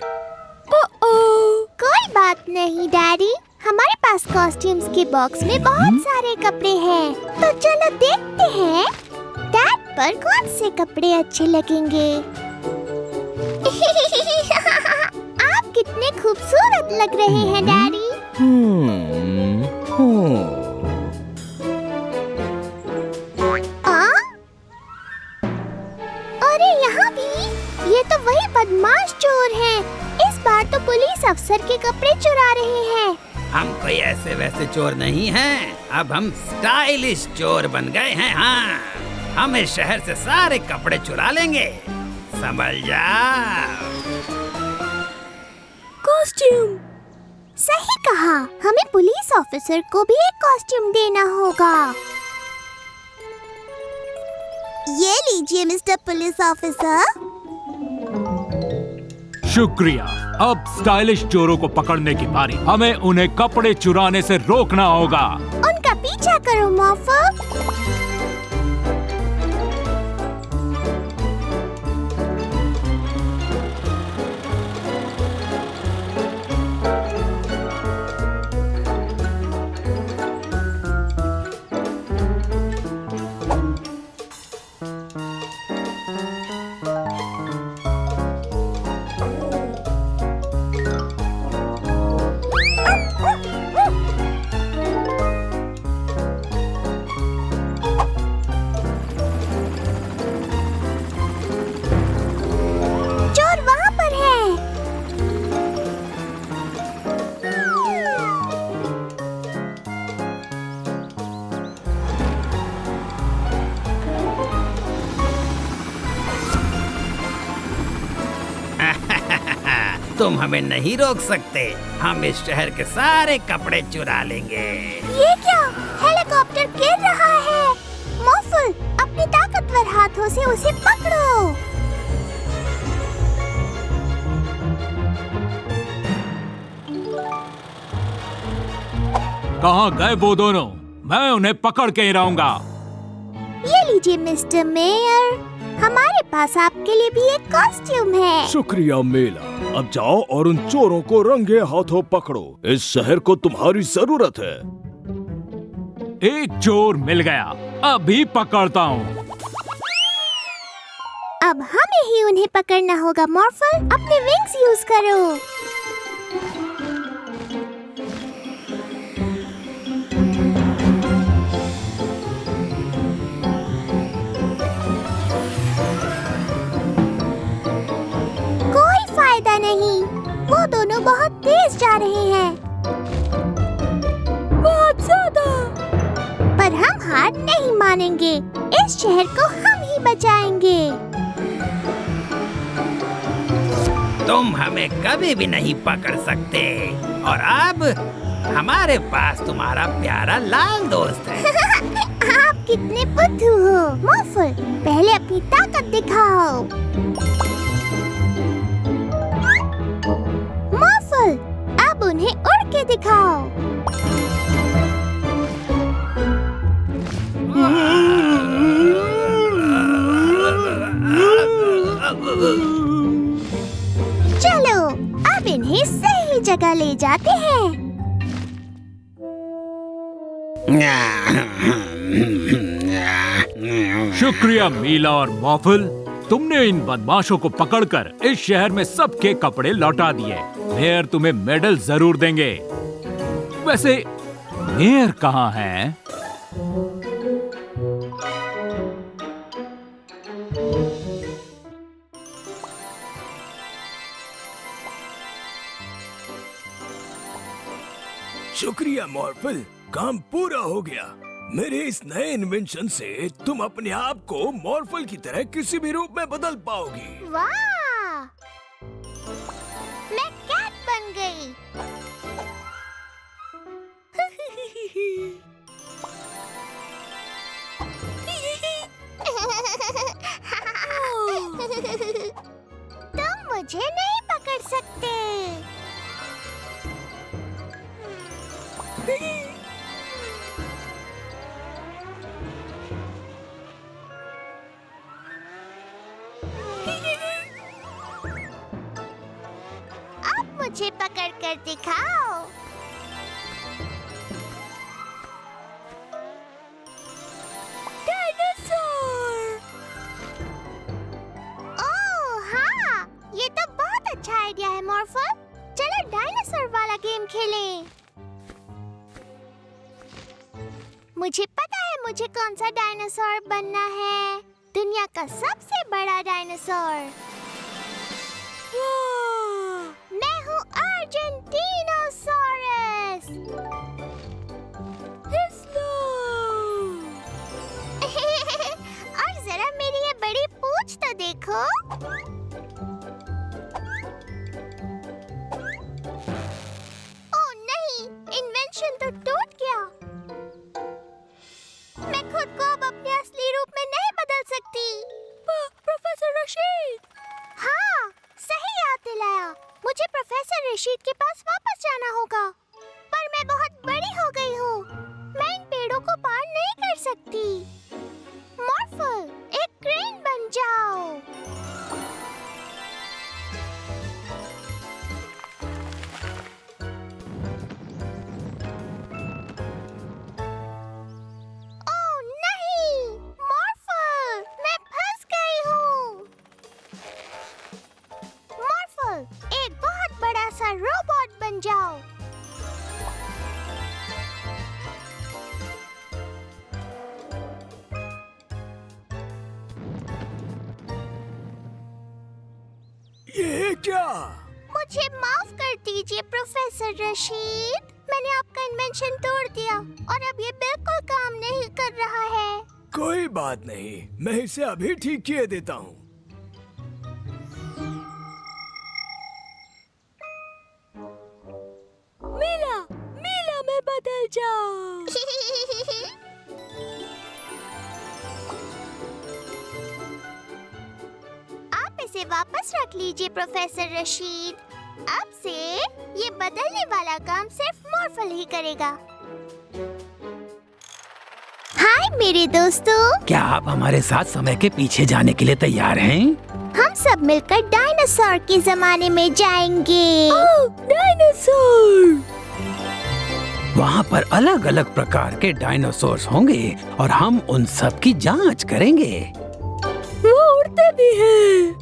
कोई बात नहीं डैडी, हमारे पास कॉस्ट्यूम्स के बॉक्स में बहुत सारे कपड़े हैं। तो चलो देखते हैं डैड पर कौन से कपड़े अच्छे लगेंगे। आप कितने खूबसूरत लग रहे हैं डैडी। अरे यहाँ भी, ये तो वही बदमाश चोर हैं। इस बार तो पुलिस अफसर के कपड़े चुरा रहे हैं। हम कोई ऐसे वैसे चोर नहीं हैं, अब हम स्टाइलिश चोर बन गए हैं। हाँ, हम इस शहर से सारे कपड़े चुरा लेंगे, समझ जाओ। कॉस्ट्यूम, सही कहा, हमें पुलिस ऑफिसर को भी एक कॉस्ट्यूम देना होगा। ये लीजिए मिस्टर पुलिस ऑफिसर। शुक्रिया। अब स्टाइलिश चोरों को पकड़ने की बारी। हमें उन्हें कपड़े चुराने से रोकना होगा। उनका पीछा करो मॉर्फल। तुम हमें नहीं रोक सकते, हम इस शहर के सारे कपड़े चुरा लेंगे। ये क्या? हेलीकॉप्टर गिर रहा है। मॉर्फल, अपने ताकतवर हाथों से उसे पकड़ो। कहाँ गए वो दोनों? मैं उन्हें पकड़ के ही रहूंगा। ये लीजिए मिस्टर मेयर, हमारे पास आपके लिए भी एक कॉस्ट्यूम है। शुक्रिया मेला। अब जाओ और उन चोरों को रंगे हाथों पकड़ो। इस शहर को तुम्हारी जरूरत है। एक चोर मिल गया, अभी पकड़ता हूँ। अब हमें ही उन्हें पकड़ना होगा। मॉर्फल, अपने विंग्स यूज करो। नहीं, वो दोनों बहुत तेज जा रहे हैं, बहुत ज्यादा। पर हम हार नहीं मानेंगे, इस शहर को हम ही बचाएंगे। तुम हमें कभी भी नहीं पकड़ सकते, और अब हमारे पास तुम्हारा प्यारा लाल दोस्त है। आप कितने बुद्धू हो। मॉर्फल, पहले अपनी ताकत दिखाओ। मॉर्फल, अब उन्हें उड़ के दिखाओ। चलो, अब इन्हें सही जगह ले जाते हैं। शुक्रिया मीला और मॉर्फल, तुमने इन बदमाशों को पकड़कर इस शहर में सबके कपड़े लौटा दिए। मेयर तुम्हें मेडल जरूर देंगे। वैसे मेयर कहाँ है? शुक्रिया मॉर्फल, काम पूरा हो गया। मेरे इस नए इन्वेंशन से तुम अपने आप को मॉर्फल की तरह किसी भी रूप में बदल पाओगी। वाह! मैं कैट बन गई। तुम मुझे नहीं पकड़ सकते। अब मुझे पकड़ कर दिखाओ। ये तो बहुत अच्छा आइडिया है मॉर्फल। चलो डायनासोर वाला गेम खेलें। मुझे पता है मुझे कौन सा डायनासोर बनना है। दुनिया का सबसे बड़ा डायनासोर। मैं हूँ अर्जेंटीनोसॉरस। और जरा मेरी ये बड़ी पूंछ तो देखो। इन्वेंशन तो टूट गया। मैं खुद को अब अपने असली रूप में नहीं बदल सकती। प्रोफेसर रशीद। हाँ, सही याद दिलाया। मुझे प्रोफेसर रशीद के पास वापस जाना होगा। पर मैं बहुत बड़ी हो गई हूँ। मैं इन पेड़ों को पार नहीं कर सकती। मॉर्फल, एक क्रेन बन जाओ। एक बहुत बड़ा सा रोबोट बन जाओ। ये क्या? मुझे माफ कर दीजिए प्रोफेसर रशीद। मैंने आपका इन्वेंशन तोड़ दिया और अब ये बिल्कुल काम नहीं कर रहा है। कोई बात नहीं, मैं इसे अभी ठीक किए देता हूँ। मीला में बदल जाओ। आप इसे वापस रख लीजिए प्रोफेसर रशीद। अब से ये बदलने वाला काम सिर्फ मॉर्फल ही करेगा। हाय मेरे दोस्तों। क्या आप हमारे साथ समय के पीछे जाने के लिए तैयार हैं? हम सब मिलकर डायनासोर के जमाने में जाएंगे। डायनासोर! वहाँ पर अलग अलग प्रकार के डायनासोर्स होंगे और हम उन सब की जांच करेंगे। वो उड़ते भी हैं।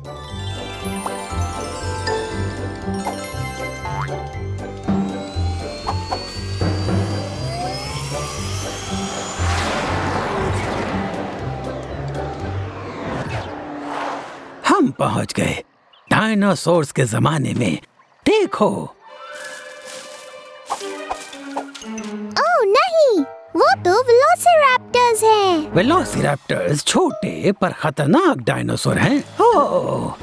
हम पहुँच गए डायनासोर्स के जमाने में। देखो। ओह नहीं, वो तो वेलोसिरैप्टर्स हैं। वेलोसिरैप्टर्स छोटे पर खतरनाक डायनासोर हैं। ओह,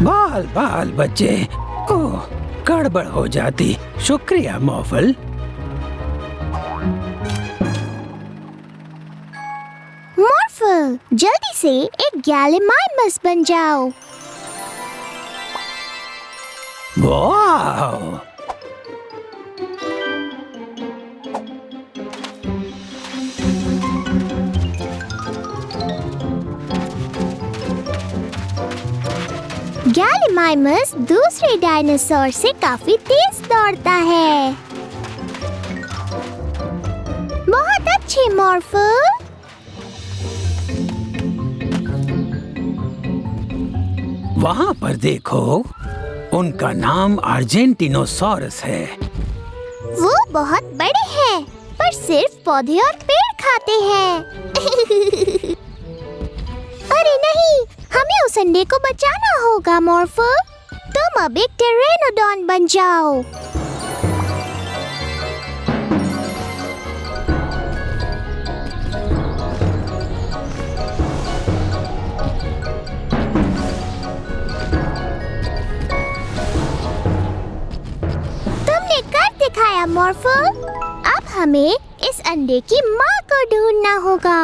बाल बच्चे। ओह, गड़बड़ हो जाती। शुक्रिया मॉर्फल। मॉर्फल, जल्दी से एक गैलीमाइमस बन जाओ। वाह! गैलीमाइमस दूसरे डायनासोर से काफी तेज दौड़ता है। बहुत अच्छे मॉर्फल। वहाँ पर देखो, उनका नाम अर्जेंटीनोसॉरस है। वो बहुत बड़े हैं, पर सिर्फ पौधे और पेड़ खाते हैं। अरे नहीं, हमें उस अंडे को बचाना होगा मॉर्फल। तुम अब एक टेरेनोडॉन बन जाओ। तुमने कर दिखाया मॉर्फल। अब हमें इस अंडे की माँ को ढूंढना होगा।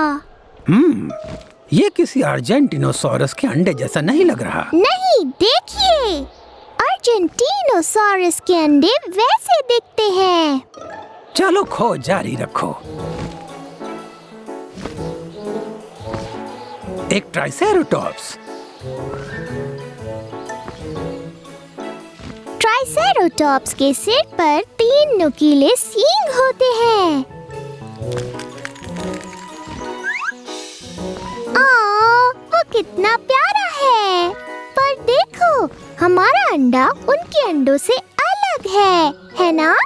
ये किसी अर्जेंटिनोसॉरस के अंडे जैसा नहीं लग रहा। नहीं, देखिए, अर्जेंटिनोसॉरस के अंडे वैसे दिखते हैं। चलो खोज जारी रखो। एक ट्राइसेरोटॉप्स। ट्राइसेरोटॉप्स के सिर पर 3 नुकीले सींग होते हैं। वो कितना प्यारा है। पर देखो, हमारा अंडा उनके अंडों से अलग है ना?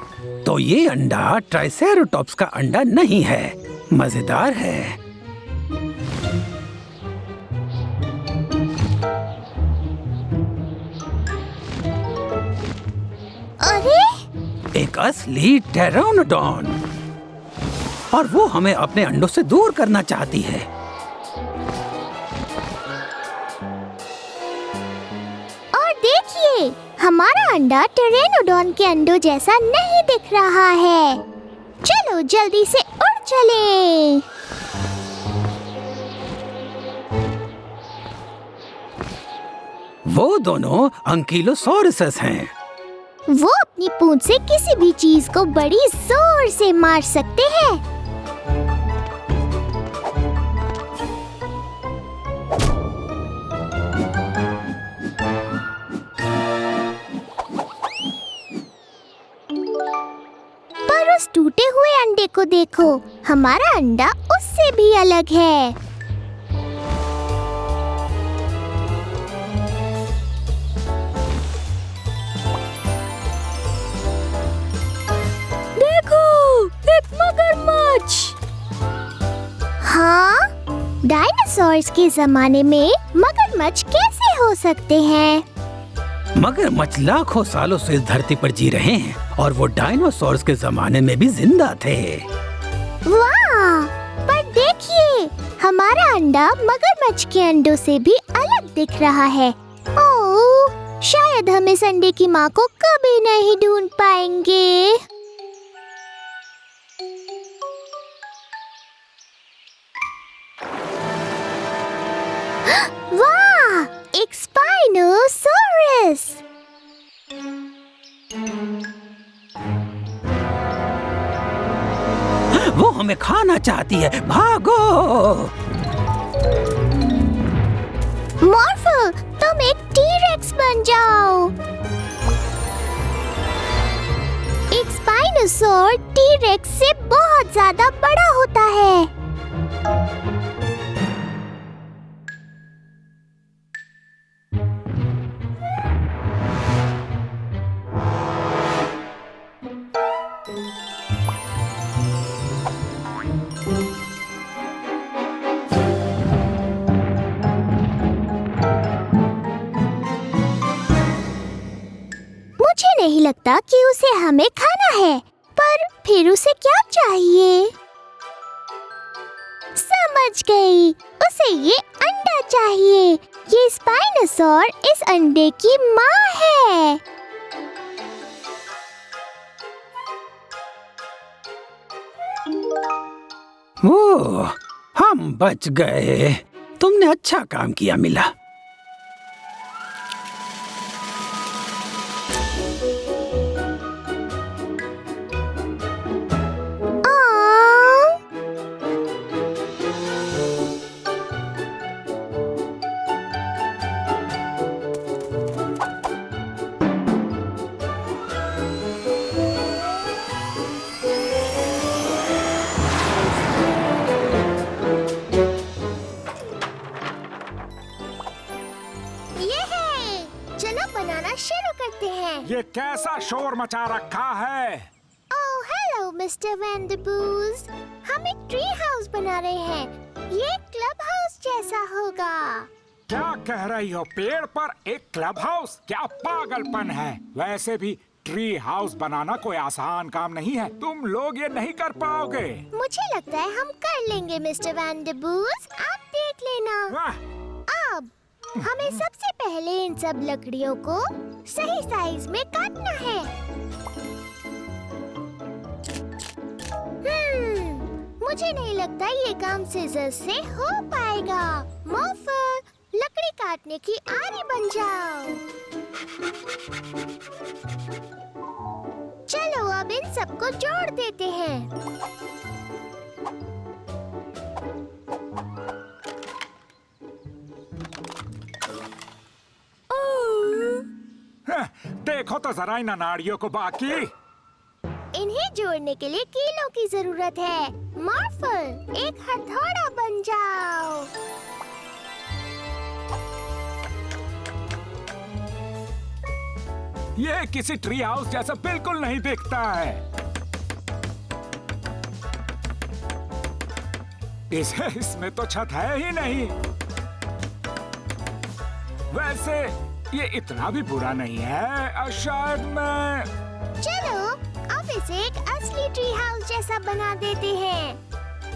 तो ये अंडा ट्राइसेरोटॉप्स का अंडा नहीं है। मजेदार है। अरे, एक असली टेरोनोडॉन, और वो हमें अपने अंडों से दूर करना चाहती है। और देखिए, हमारा अंडा टेरेनोडॉन के अंडों जैसा नहीं दिख रहा है। चलो जल्दी से उड़ चलें। वो दोनों अंकीलोसॉरस हैं। वो अपनी पूंछ से किसी भी चीज को बड़ी जोर से मार सकते हैं। पर उस टूटे हुए अंडे को देखो, हमारा अंडा उससे भी अलग है। एक मगरमच्छ। हाँ, डायनासोर्स के जमाने में मगरमच्छ कैसे हो सकते हैं? मगरमच्छ लाखों सालों से इस धरती पर जी रहे हैं और वो डायनासोर्स के जमाने में भी जिंदा थे। वाह! पर देखिए, हमारा अंडा मगरमच्छ के अंडों से भी अलग दिख रहा है। ओह, शायद हम इस अंडे की माँ को कभी नहीं ढूंढ पाएंगे। वाह! एक स्पाइनोसॉरस। वो हमें खाना चाहती है, भागो! मॉर्फल, तुम एक टी-रेक्स बन जाओ। एक स्पाइनोसॉर टी-रेक्स से बहुत ज्यादा बड़ा होता है। मुझे नहीं लगता कि उसे हमें खाना है, पर फिर उसे क्या चाहिए? समझ गई, उसे ये अंडा चाहिए। ये स्पाइनोसॉर इस अंडे की माँ है। ओह, हम बच गए। तुमने अच्छा काम किया मिला। ये कैसा शोर मचा रखा है? ओह, हेलो मिस्टर वैंडरबूज। हम एक ट्री हाउस बना रहे हैं। ये क्लब हाउस जैसा होगा। क्या कह रही हो? पेड़ पर एक क्लब हाउस? क्या पागलपन है? वैसे भी ट्री हाउस बनाना कोई आसान काम नहीं है। तुम लोग ये नहीं कर पाओगे। मुझे लगता है हम कर लेंगे मिस्टर वैंडरबूज। आप देख लेना। अब हमें सबसे पहले इन सब लकड़ियों को सही साइज में काटना है। मुझे नहीं लगता ये काम सीजर से हो पाएगा। मॉर्फल, लकड़ी काटने की आरी बन जाओ। चलो अब इन सबको जोड़ देते हैं। देखो तो जरा इन अनाड़ियों को बाकी। इन्हें जोड़ने के लिए कीलों की जरूरत है। मॉर्फल, एक हथौड़ा बन जाओ। ये किसी ट्री हाउस जैसा बिल्कुल नहीं दिखता है। इसमें तो छत है ही नहीं। वैसे ये इतना भी बुरा नहीं है। शायद मैं चलो अब इसे एक असली ट्री हाउस जैसा बना देते हैं।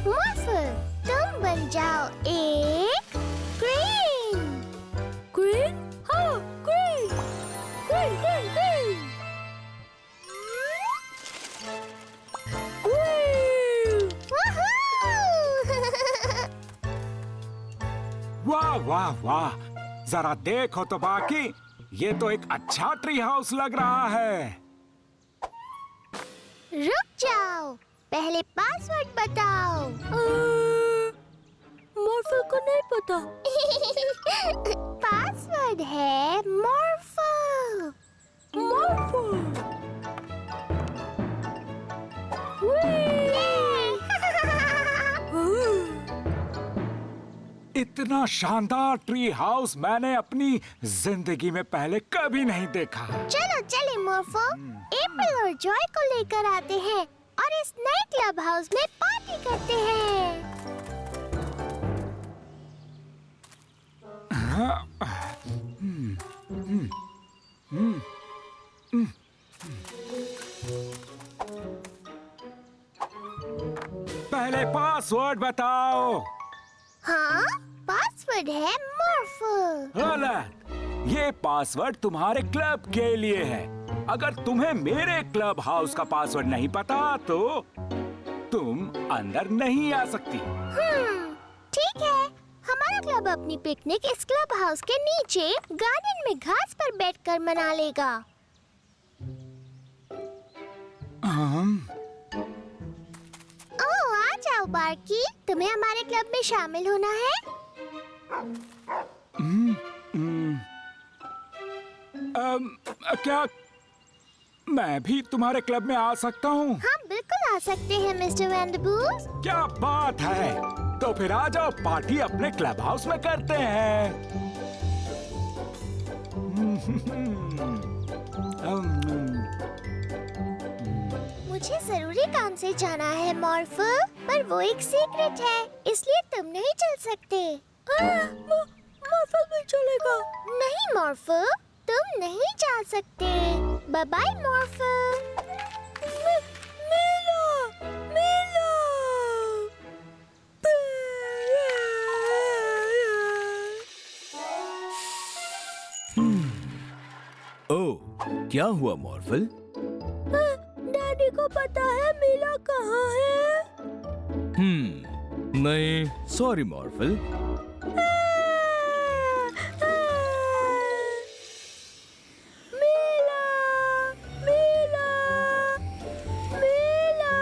मॉर्फल, तुम बन जाओ एक क्रेन। क्रेन? हाँ, क्रेन। Crane, crane, crane. वाह वाह वाह, जरा देखो तो बाकी। ये तो एक अच्छा ट्री हाउस लग रहा है। रुक जाओ, पहले पासवर्ड बताओ। मॉर्फल को नहीं पता। पासवर्ड है मॉर्फल। मॉर्फल। इतना शानदार ट्री हाउस मैंने अपनी जिंदगी में पहले कभी नहीं देखा। चलो चले मॉर्फल, एप्रिल और जॉय को लेकर आते हैं और इस नए क्लब हाउस में पार्टी करते हैं। पहले पासवर्ड बताओ। हाँ, पासवर्ड है मॉर्फल। गलत, ये पासवर्ड तुम्हारे क्लब के लिए है। अगर तुम्हें मेरे क्लब हाउस का पासवर्ड नहीं पता तो तुम अंदर नहीं आ सकती। ठीक है, हमारा क्लब अपनी पिकनिक इस क्लब हाउस के नीचे गार्डन में घास पर बैठकर मना लेगा। ओह, आ जाओ बार्की, तुम्हें हमारे क्लब में शामिल होना है। क्या मैं भी तुम्हारे क्लब में आ सकता हूँ? हाँ, बिल्कुल आ सकते हैं मिस्टर वैंडरबूस। क्या बात है, तो फिर आ जाओ, पार्टी अपने क्लब हाउस में करते हैं। मुझे जरूरी काम से जाना है मॉर्फल, पर वो एक सीक्रेट है, इसलिए तुम नहीं चल सकते। मॉर्फल भी चलेगा? नहीं मॉर्फल, तुम नहीं जा सकते। Bye bye मॉर्फल। ओह, क्या हुआ मॉर्फल? डैडी को पता है मीला कहाँ है? नहीं, सॉरी मॉर्फल। मीला, मीला, मीला।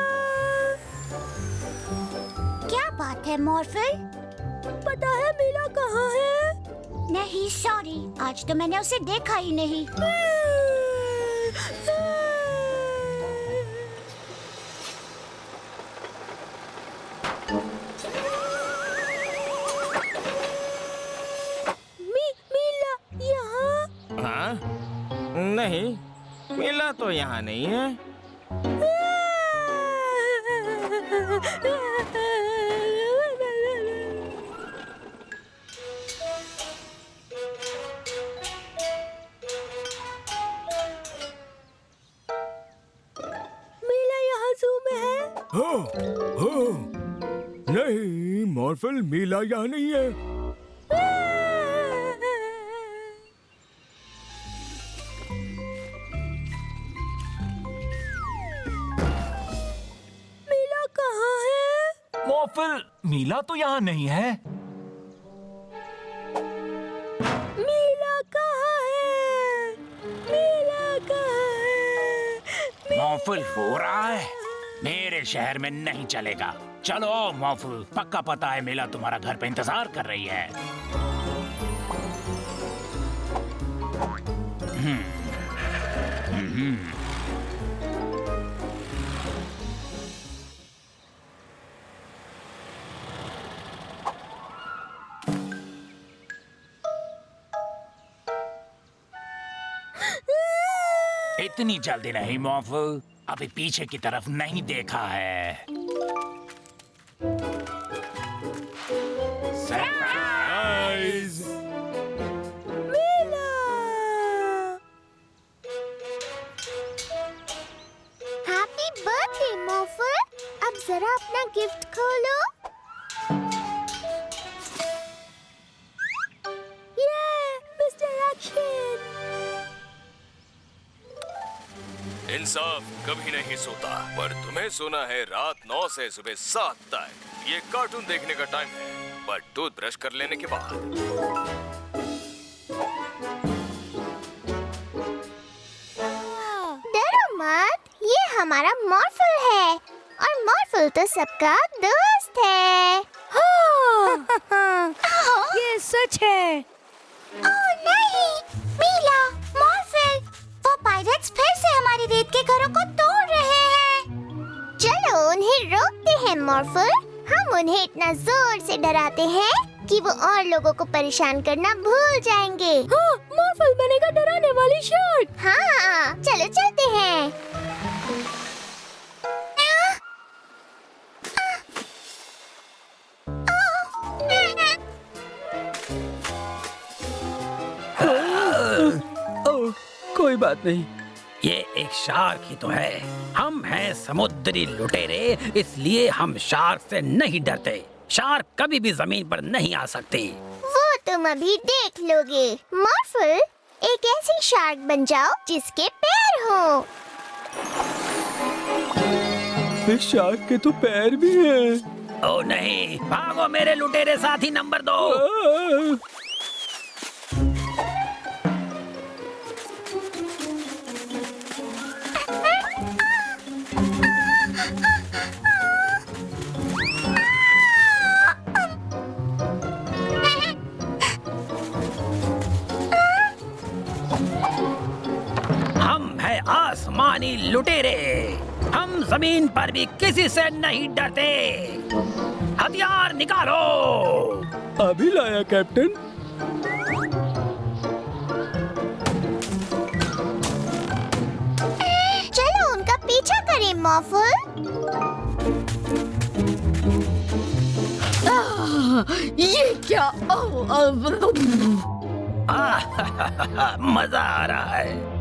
क्या बात है मॉर्फल? पता है मीला कहाँ है? नहीं सॉरी, आज तो मैंने उसे देखा ही नहीं। मीला यहाँ? हाँ? नहीं, मीला तो यहाँ नहीं है। मीला यहाँ ज़ू में है? नहीं मॉर्फल, मीला यहाँ नहीं है। मीला कहाँ है? मॉर्फल, मीला तो यहाँ नहीं है। मीला कहाँ है? मीला कहाँ है? मॉर्फल रो रहा है। मेरे शहर में नहीं चलेगा। चलो मॉर्फल, पक्का पता है मीला तुम्हारा घर पे इंतजार कर रही है। इतनी जल्दी नहीं मॉर्फल, अभी पीछे की तरफ नहीं देखा है। सरप्राइज! Happy birthday Morphle. अब जरा अपना गिफ्ट खोलो। Mister action. इंसाफ कभी नहीं सोता, पर तुम्हें सोना है रात 9 से सुबह 7 तक। ये कार्टून देखने का टाइम है, पर टूथब्रश कर लेने के बाद। डरो मत, ये हमारा मॉर्फल है और मॉर्फल तो सबका दोस्त है। ये सच है। ओह नहीं, मीला, मॉर्फल, वो पायरेट्स फिर से हमारी रेत के घरों को तोड़ रहे हैं। चलो उन्हें रोकते हैं मॉर्फल। हम उन्हें इतना जोर से डराते हैं कि वो और लोगों को परेशान करना भूल जाएंगे। हाँ, मॉर्फल बनेगा डराने वाली शार्क। हाँ, चलो चलते हैं। कोई बात नहीं, ये एक शार्क ही तो है। हम हैं समुद्री लुटेरे, इसलिए हम शार्क से नहीं डरते। शार्क कभी भी जमीन पर नहीं आ सकते। वो तुम अभी देख लोगे। मॉर्फल, एक ऐसी शार्क बन जाओ जिसके पैर हो। इस शार्क के तो पैर भी हैं। ओ नहीं, भागो मेरे लुटेरे साथी नंबर 2। आसमानी लुटेरे, हम जमीन पर भी किसी से नहीं डरते। हथियार निकालो। अभी लाया कैप्टन। चलो उनका पीछा करें मॉर्फल। ये क्या? मजा आ रहा है।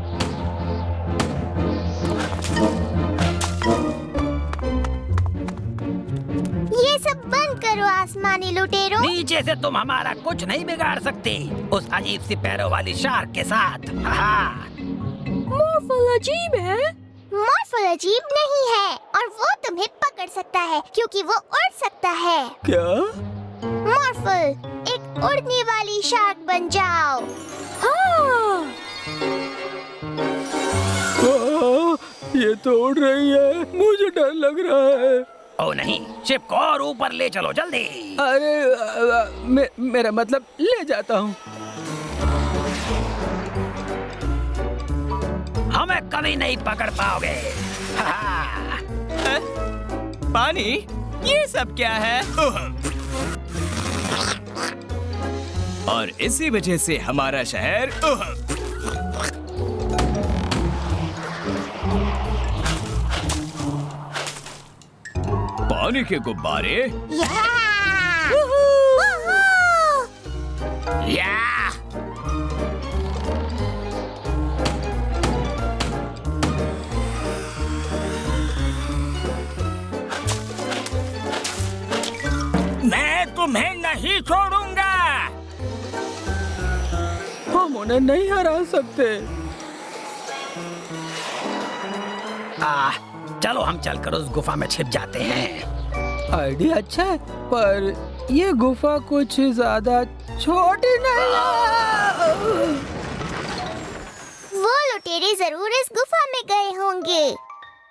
ये सब बंद करो आसमानी लुटेरों। नीचे से तुम हमारा कुछ नहीं बिगाड़ सकते उस अजीब सी पैरों वाली शार्क के साथ। मॉर्फल अजीब है। मॉर्फल अजीब नहीं है और वो तुम्हें पकड़ सकता है क्योंकि वो उड़ सकता है। क्या? मॉर्फल, एक उड़ने वाली शार्क बन जाओ। हाँ। ये तो उड़ रही है, मुझे डर लग रहा है। ओ नहीं, शिप को और ऊपर ले चलो जल्दी। अरे मेरा मतलब ले जाता हूँ। हमें कभी नहीं पकड़ पाओगे। पानी, ये सब क्या है? और इसी वजह से हमारा शहर पानी के गुब्बारे। मैं तुम्हें नहीं छोड़ूंगा। हम उन्हें नहीं हरा सकते। चलो हम चलकर उस गुफा में छिप जाते हैं। आइडिया अच्छा है, पर ये गुफा कुछ ज्यादा छोटी नहीं है। वो लुटेरे जरूर इस गुफा में गए होंगे।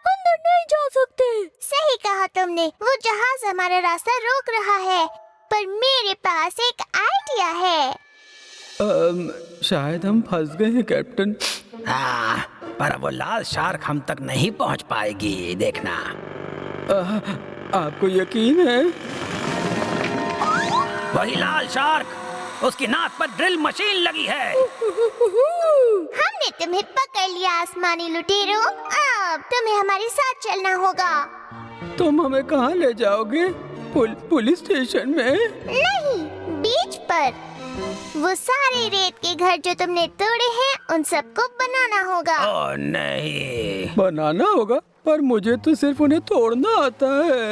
अंदर नहीं जा सकते। सही कहा तुमने, वो जहाज हमारा रास्ता रोक रहा है, पर मेरे पास एक आइडिया है। शायद हम फंस गए हैं कैप्टन। हाँ, पर वो लाल शार्क हम तक नहीं पहुंच पाएगी, देखना। आपको यकीन है? वही लाल शार्क, उसकी नाक पर ड्रिल मशीन लगी है। हमने तुम्हें पकड़ लिया आसमानी लुटेरों। अब तुम्हें हमारे साथ चलना होगा। तुम हमें कहाँ ले जाओगे? पुलिस स्टेशन में? नहीं, बीच पर। वो सारे रेत के घर जो तुमने तोड़े हैं, उन सबको बनाना होगा। ओह नहीं। बनाना होगा? पर मुझे तो सिर्फ उन्हें तोड़ना आता है।